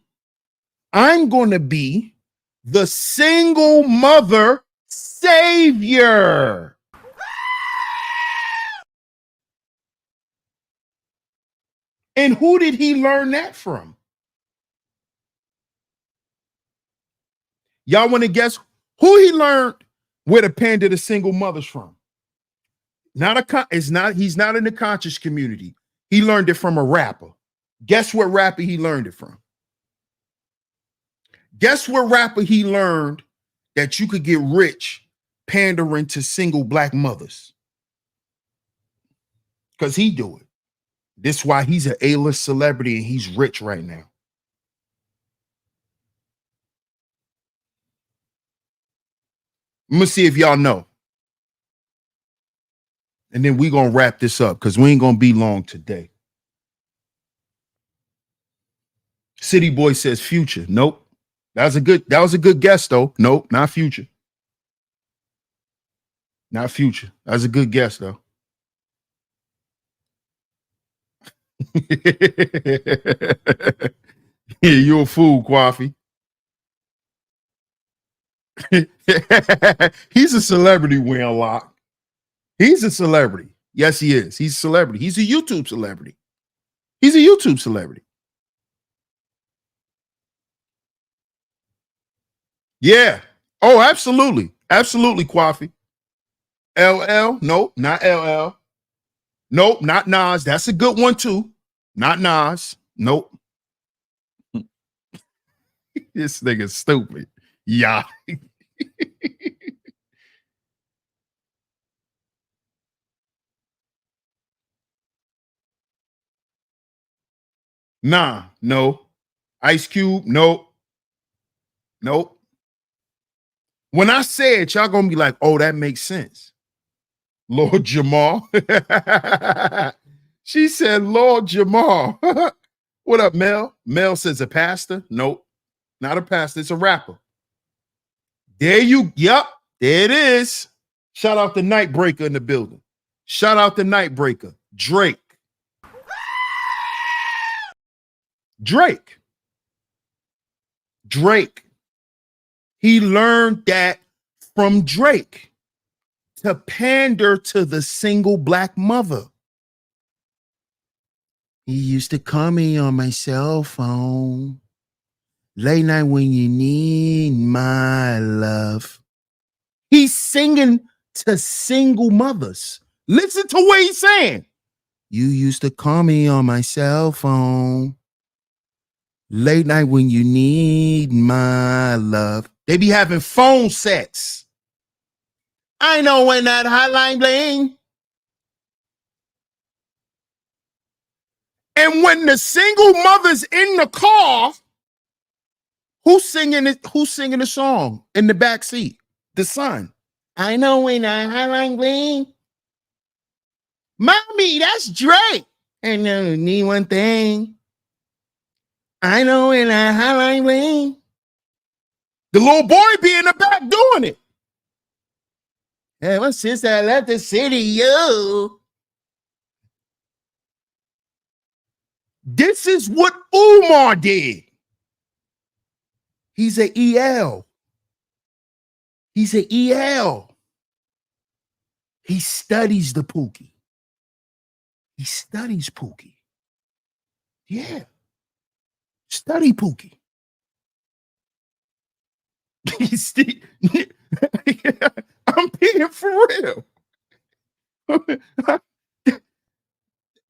I'm going to be the single mother savior. And who did he learn that from? Y'all want to guess who he learned where the pen to the single mothers from? He's not in the conscious community. He learned it from a rapper. Guess what rapper he learned it from? Guess what rapper he learned that you could get rich pandering to single black mothers? Because he do it. This is why he's an A-list celebrity and he's rich right now. I'm gonna see if y'all know. And then we're gonna wrap this up because we ain't gonna be long today. City Boy says Future. Nope. That was a good guess though. Nope, not Future. Not Future. That was a good guess though. Yeah, you a fool, Quaffy. He's a celebrity, we unlock. He's a celebrity. Yes, he is. He's a celebrity. He's a YouTube celebrity. He's a YouTube celebrity. Yeah. Oh, absolutely. Absolutely, Quaffy. LL. Nope, not LL. Nope, not Nas. That's a good one too. Not Nas. Nope. This nigga's stupid. Yeah. Nah, no. Ice Cube, nope. Nope. When I say it, y'all gonna be like, oh, that makes sense. Lord Jamal. She said, Lord Jamal. What up, Mel? Mel says a pastor. Nope, not a pastor. It's a rapper. Yep, there it is. Shout out the Nightbreaker in the building. Shout out the Nightbreaker. Drake. Drake. Drake. He learned that from Drake to pander to the single black mother. He used to call me on my cell phone late night when you need my love. He's singing to single mothers. Listen to what he's saying. You used to call me on my cell phone late night when you need my love. They be having phone sex. I know when that hotline bling. And when the single mother's in the car, who's singing it? Who's singing the song in the back seat? The son. I know when that hotline bling. Mommy, that's Drake. And I need one thing. I know when that hotline bling. The little boy be in the back doing it. Ever since I left the city, yo. This is what Umar did. He's a EL. He's a EL. He studies the Pookie. He studies Pookie. Yeah. Study Pookie. I'm being for real.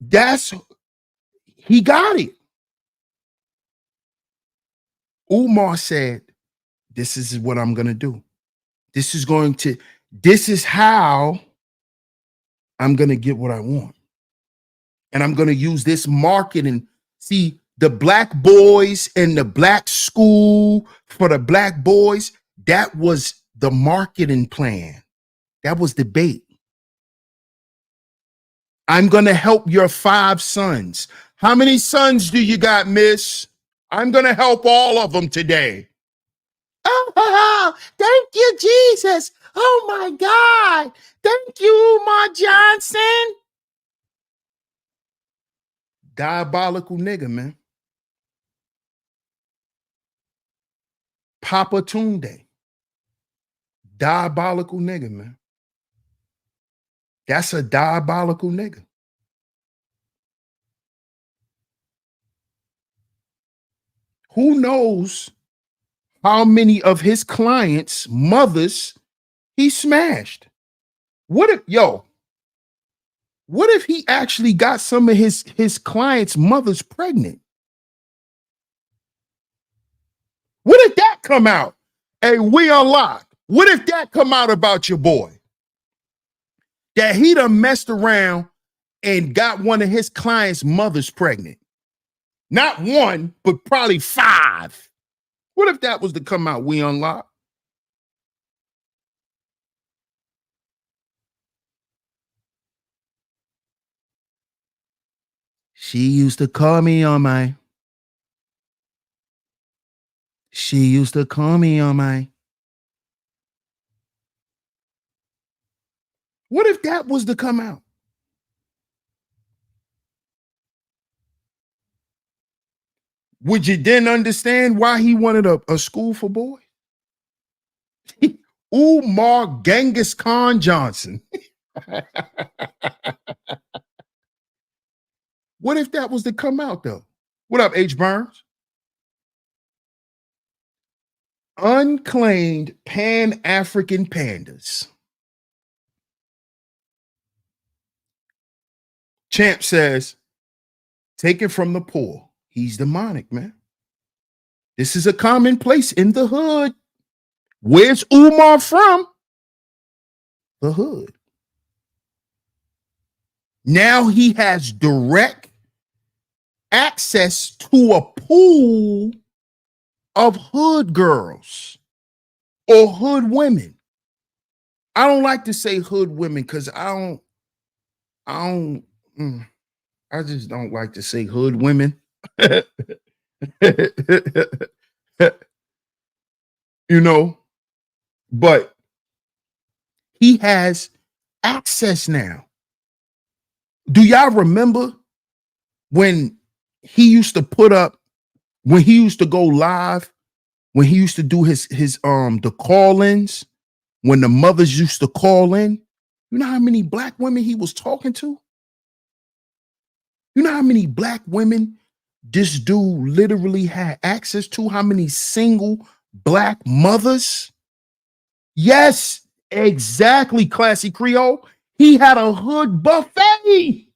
That's he got it. Umar said, this is what I'm gonna do. This is how I'm gonna get what I want. And I'm gonna use this marketing. See, the black boys and the black school for the black boys, that was the marketing plan. That was the bait. I'm gonna help your 5 sons. How many sons do you got, miss? I'm gonna help all of them today. Oh, thank you, Jesus. Oh my God. Thank you, Umar Johnson. Diabolical nigga, man. Papa Tunde. Diabolical nigga, man. That's a diabolical nigga. Who knows how many of his clients' mothers he smashed? What if he actually got some of his clients' mothers pregnant? What if that come out? Hey, we unlocked. What if that come out about your boy? That he done messed around and got one of his clients' mothers pregnant. Not one, but probably 5. What if that was to come out? We unlocked. She used to call me on my She used to call me on my. What if that was to come out? Would you then understand why he wanted a school for boys? Umar Genghis Khan Johnson. What if that was to come out, though? What up, H. Burns? Unclaimed Pan-African pandas. Champ says, taken from the poor. He's demonic, man. This is a commonplace in the hood. Where's Umar from? The hood. Now he has direct access to a pool of hood girls or hood women. I don't like to say hood women because I just don't like to say hood women. You know, but he has access now. Do y'all remember when he used to put up, when he used to go live, when he used to do his the call-ins, when the mothers used to call in? You know how many black women he was talking to? You know how many black women this dude literally had access to? How many single black mothers? Yes, exactly, Classy Creole. He had a hood buffet.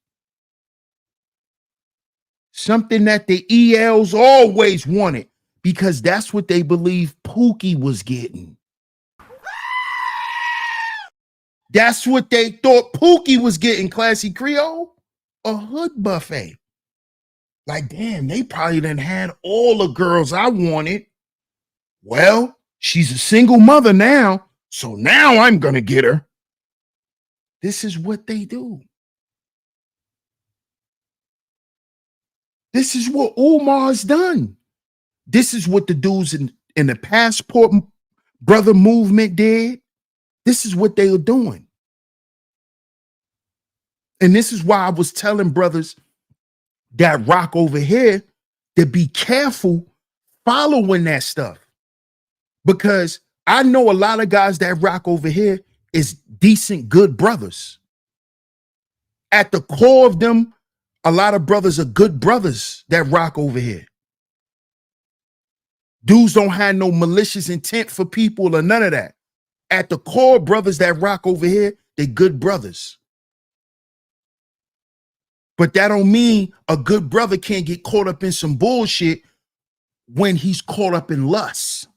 Something that the ELs always wanted because that's what they believe Pookie was getting. That's what they thought Pookie was getting, Classy Creole. A hood buffet. Like, damn, they probably done had all the girls I wanted. Well, she's a single mother now, so now I'm going to get her. This is what they do. This is what Umar's done. This is what the dudes in the Passport Brother movement did. This is what they were doing. And this is why I was telling brothers that rock over here to be careful following that stuff. Because I know a lot of guys that rock over here is decent, good brothers. At the core of them, a lot of brothers are good brothers that rock over here. Dudes don't have no malicious intent for people or none of that. At the core, brothers that rock over here, they good brothers. But that don't mean a good brother can't get caught up in some bullshit when he's caught up in lust.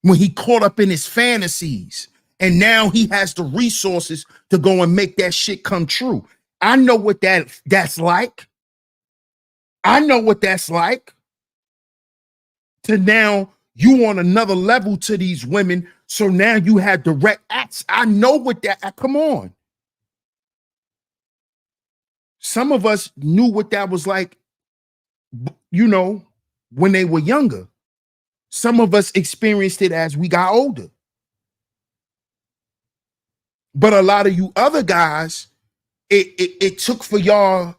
When he caught up in his fantasies. And now he has the resources to go and make that shit come true. I know what that's like. I know what that's like. To now you on another level to these women. So now you have direct acts. I know what that, come on. Some of us knew what that was like, you know, when they were younger. Some of us experienced it as we got older. But a lot of you other guys, it took for y'all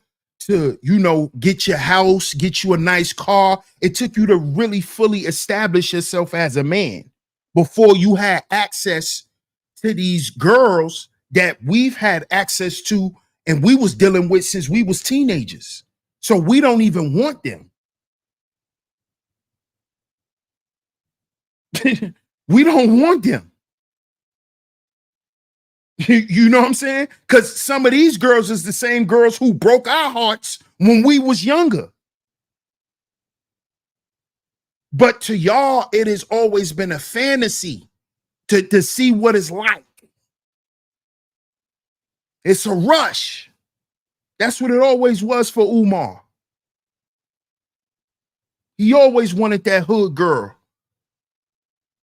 to, you know, get your house, get you a nice car. It took you to really fully establish yourself as a man before you had access to these girls that we've had access to and we was dealing with since we was teenagers. So we don't even want them. We don't want them. You know what I'm saying? Because some of these girls is the same girls who broke our hearts when we was younger. But to y'all, it has always been a fantasy to see what it's like. It's a rush. That's what it always was for Umar. He always wanted that hood girl.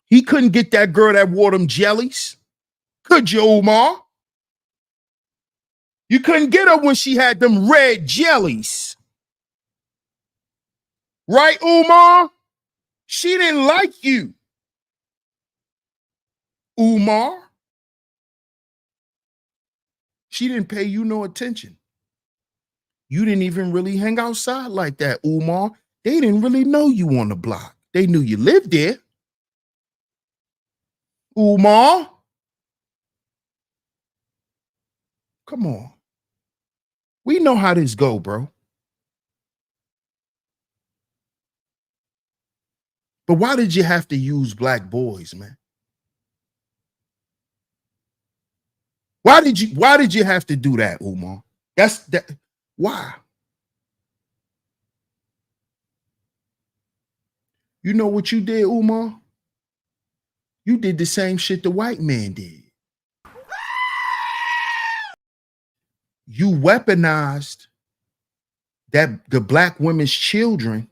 He couldn't get that girl that wore them jellies. Could you, Umar? You couldn't get her when she had them red jellies. Right, Umar? She didn't like you. Umar? She didn't pay you no attention. You didn't even really hang outside like that, Umar. They didn't really know you on the block. They knew you lived there. Umar? Come on. We know how this go, bro. But why did you have to use black boys, man? Why did you have to do that, Umar? That's that. Why? You know what you did, Umar? You did the same shit the white man did. You weaponized the black women's children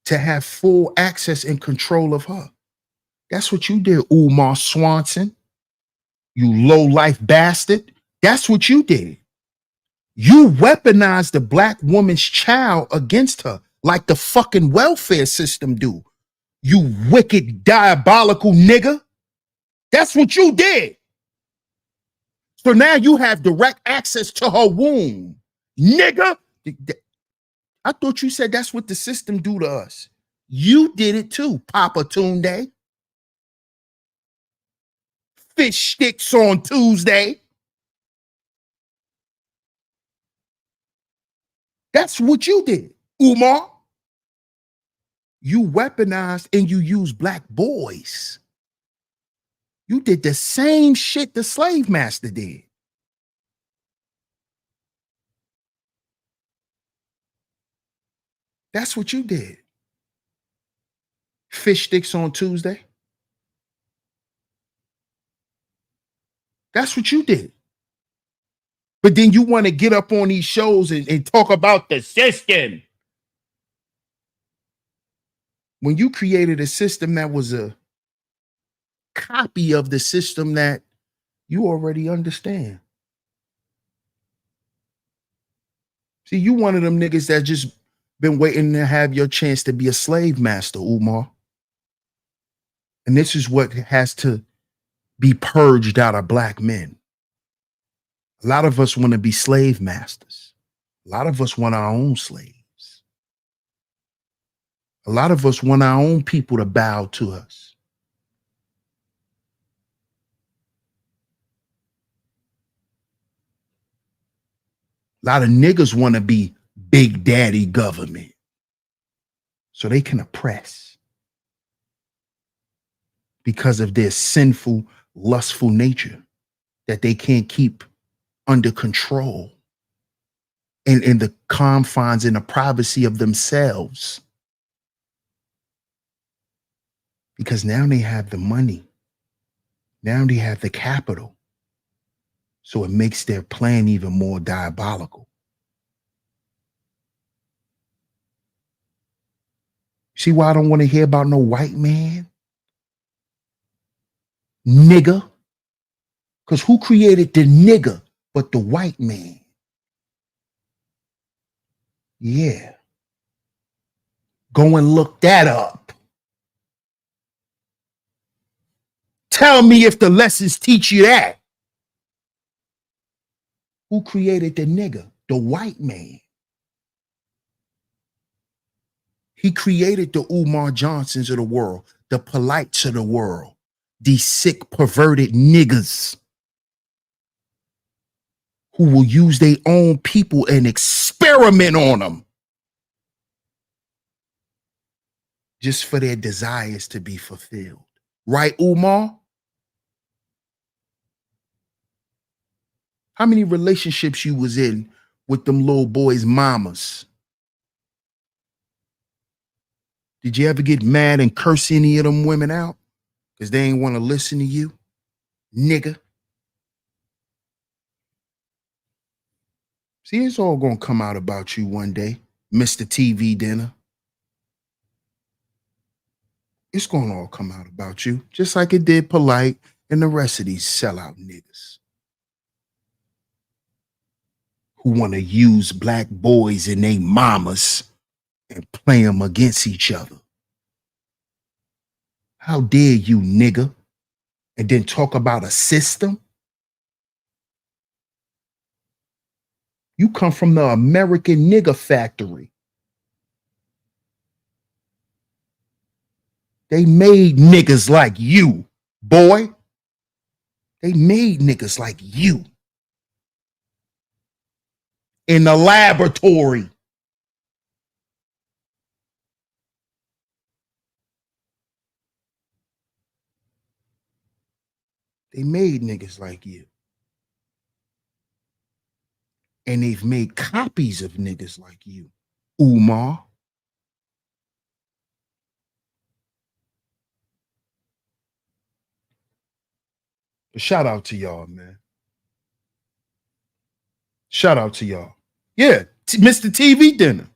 to have full access and control of her. That's what you did, Umar Swanson. You low life bastard. That's what you did. You weaponized the black woman's child against her like the fucking welfare system do. You wicked, diabolical nigga. That's what you did. So now you have direct access to her womb. Nigga. I thought you said that's what the system do to us. You did it too, Papa Tunde. Fish sticks on Tuesday. That's what you did, Umar. You weaponized and you used black boys. You did the same shit the slave master did. That's what you did. Fish sticks on Tuesday. That's what you did. But then you want to get up on these shows and talk about the system. When you created a system that was a copy of the system that you already understand. See, you one of them niggas that just been waiting to have your chance to be a slave master, Umar. And this is what has to be purged out of black men. A lot of us want to be slave masters. A lot of us want our own slaves. A lot of us want our own people to bow to us. A lot of niggas want to be big daddy government so they can oppress because of their sinful, lustful nature that they can't keep under control and in the confines and the privacy of themselves. Because now they have the money. Now they have the capital. So it makes their plan even more diabolical. See why I don't want to hear about no white man? Nigga. Because who created the nigga but the white man? Yeah. Go and look that up. Tell me if the lessons teach you that. Who created the nigga? The white man. He created the Umar Johnsons of the world, the Polites of the world, these sick, perverted niggas who will use their own people and experiment on them just for their desires to be fulfilled. Right, Umar? How many relationships you was in with them little boys' mamas? Did you ever get mad and curse any of them women out because they ain't want to listen to you? Nigga. See, it's all going to come out about you one day, Mr. TV Dinner. It's going to all come out about you, just like it did Polite and the rest of these sellout niggas who want to use black boys and they mamas and play them against each other. How dare you, nigga? And then talk about a system? You come from the American nigger factory. They made niggas like you, boy. They made niggas like you in the laboratory. They made niggas like you. And they've made copies of niggas like you, Umar. But shout out to y'all, man. Shout out to y'all. Yeah, Mr. TV dinner.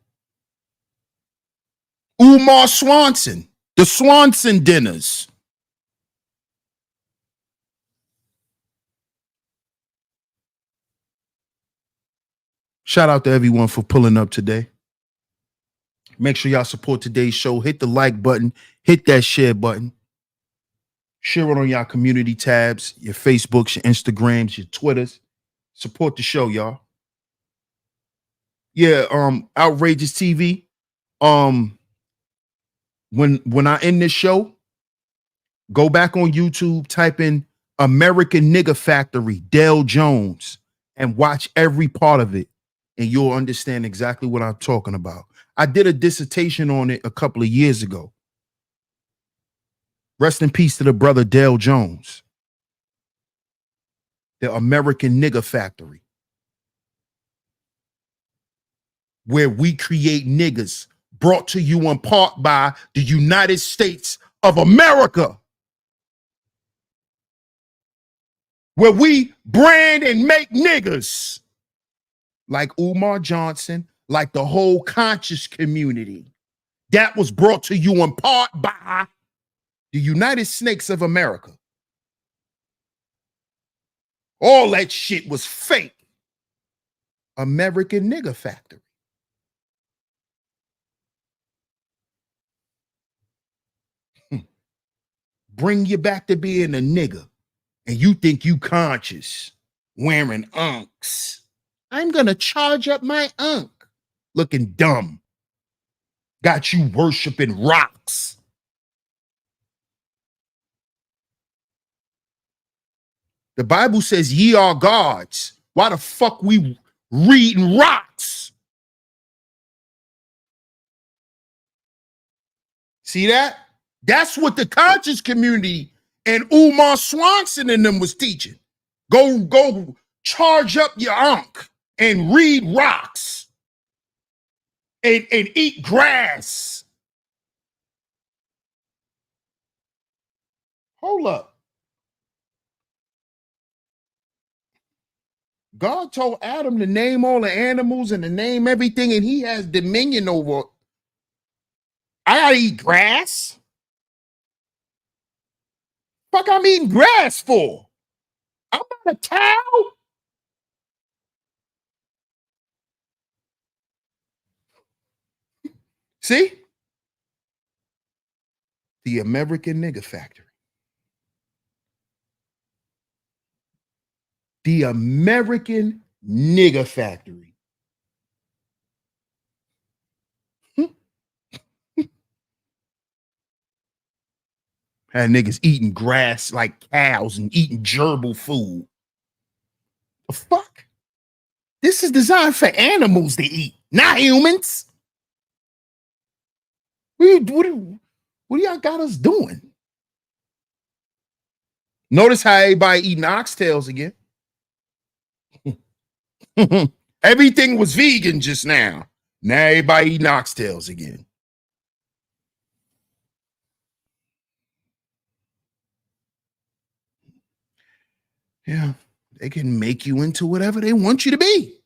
Umar Swanson, the Swanson dinners. Shout out to everyone for pulling up today. Make sure y'all support today's show. Hit the like button. Hit that share button. Share it on y'all community tabs, your Facebooks, your Instagrams, your Twitters. Support the show, y'all. Yeah, Outrageous TV. When I end this show, go back on YouTube, type in American Nigger Factory, Dale Jones, and watch every part of it, and you'll understand exactly what I'm talking about. I did a dissertation on it a couple of years ago. Rest in peace to the brother Dale Jones. The American Nigger Factory, where we create niggers, brought to you in part by the United States of America, where we brand and make niggers like Umar Johnson, like the whole conscious community. That was brought to you in part by the United Snakes of America. All that shit was fake. American Nigger Factory. Bring you back to being a nigger, and you think you conscious, wearing unks. I'm gonna charge up my unk. Looking dumb. Got you worshiping rocks. The Bible says ye are gods. Why the fuck we reading rocks? See that? That's what the conscious community and Umar Swanson and them was teaching. Go charge up your unk and read rocks and eat grass. Hold up. God told Adam to name all the animals and to name everything, and he has dominion over. I gotta eat grass? Fuck, I'm eating grass for? I'm not a cow. See? The American Nigger Factory. The American Nigger Factory. Had niggas eating grass like cows and eating gerbil food. The fuck? This is designed for animals to eat, not humans. What do y'all got us doing? Notice how everybody eating oxtails again. Everything was vegan just now. Now everybody eating oxtails again. Yeah, they can make you into whatever they want you to be.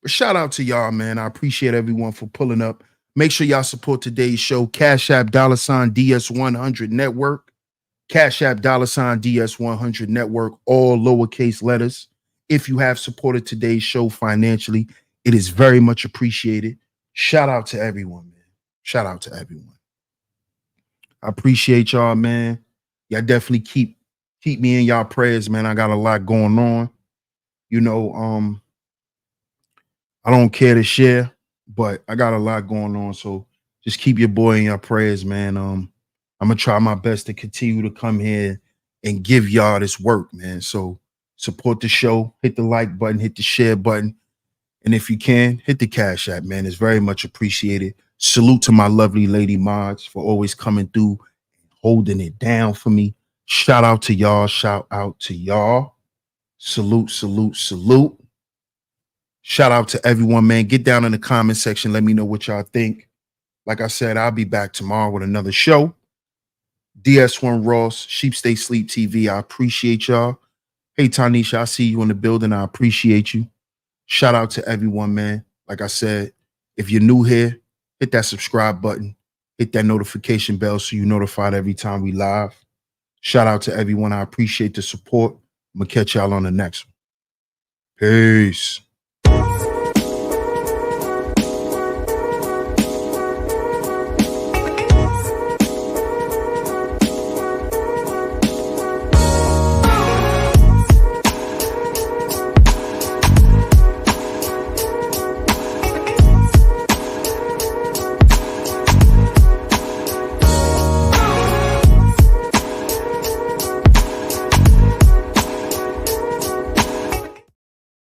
But shout out to y'all, man. I appreciate everyone for pulling up. Make sure y'all support today's show. Cashapp $DS100 Network. Cashapp $DS100 Network. All lowercase letters. If you have supported today's show financially, it is very much appreciated. Shout out to everyone, man. Shout out to everyone. I appreciate y'all, man. Y'all definitely keep me in y'all prayers, man. I got a lot going on. You know, I don't care to share, but I got a lot going on. So just keep your boy in your prayers, man. I'm gonna try my best to continue to come here and give y'all this work, man. So support the show, hit the like button, hit the share button, and if you can, hit the Cash App, man. It's very much appreciated. Salute to my lovely lady mods for always coming through, holding it down for me. Shout out to y'all. Shout out to y'all. Salute, salute, salute. Shout out to everyone, man. Get down in the comment section. Let me know what y'all think. Like I said, I'll be back tomorrow with another show. DS1 Ross, Sheep Stay Sleep TV. I appreciate y'all. Hey, Tanisha, I see you in the building. I appreciate you. Shout out to everyone, man. Like I said, if you're new here, hit that subscribe button. Hit that notification bell so you're notified every time we live. Shout out to everyone. I appreciate the support. I'm going to catch y'all on the next one. Peace.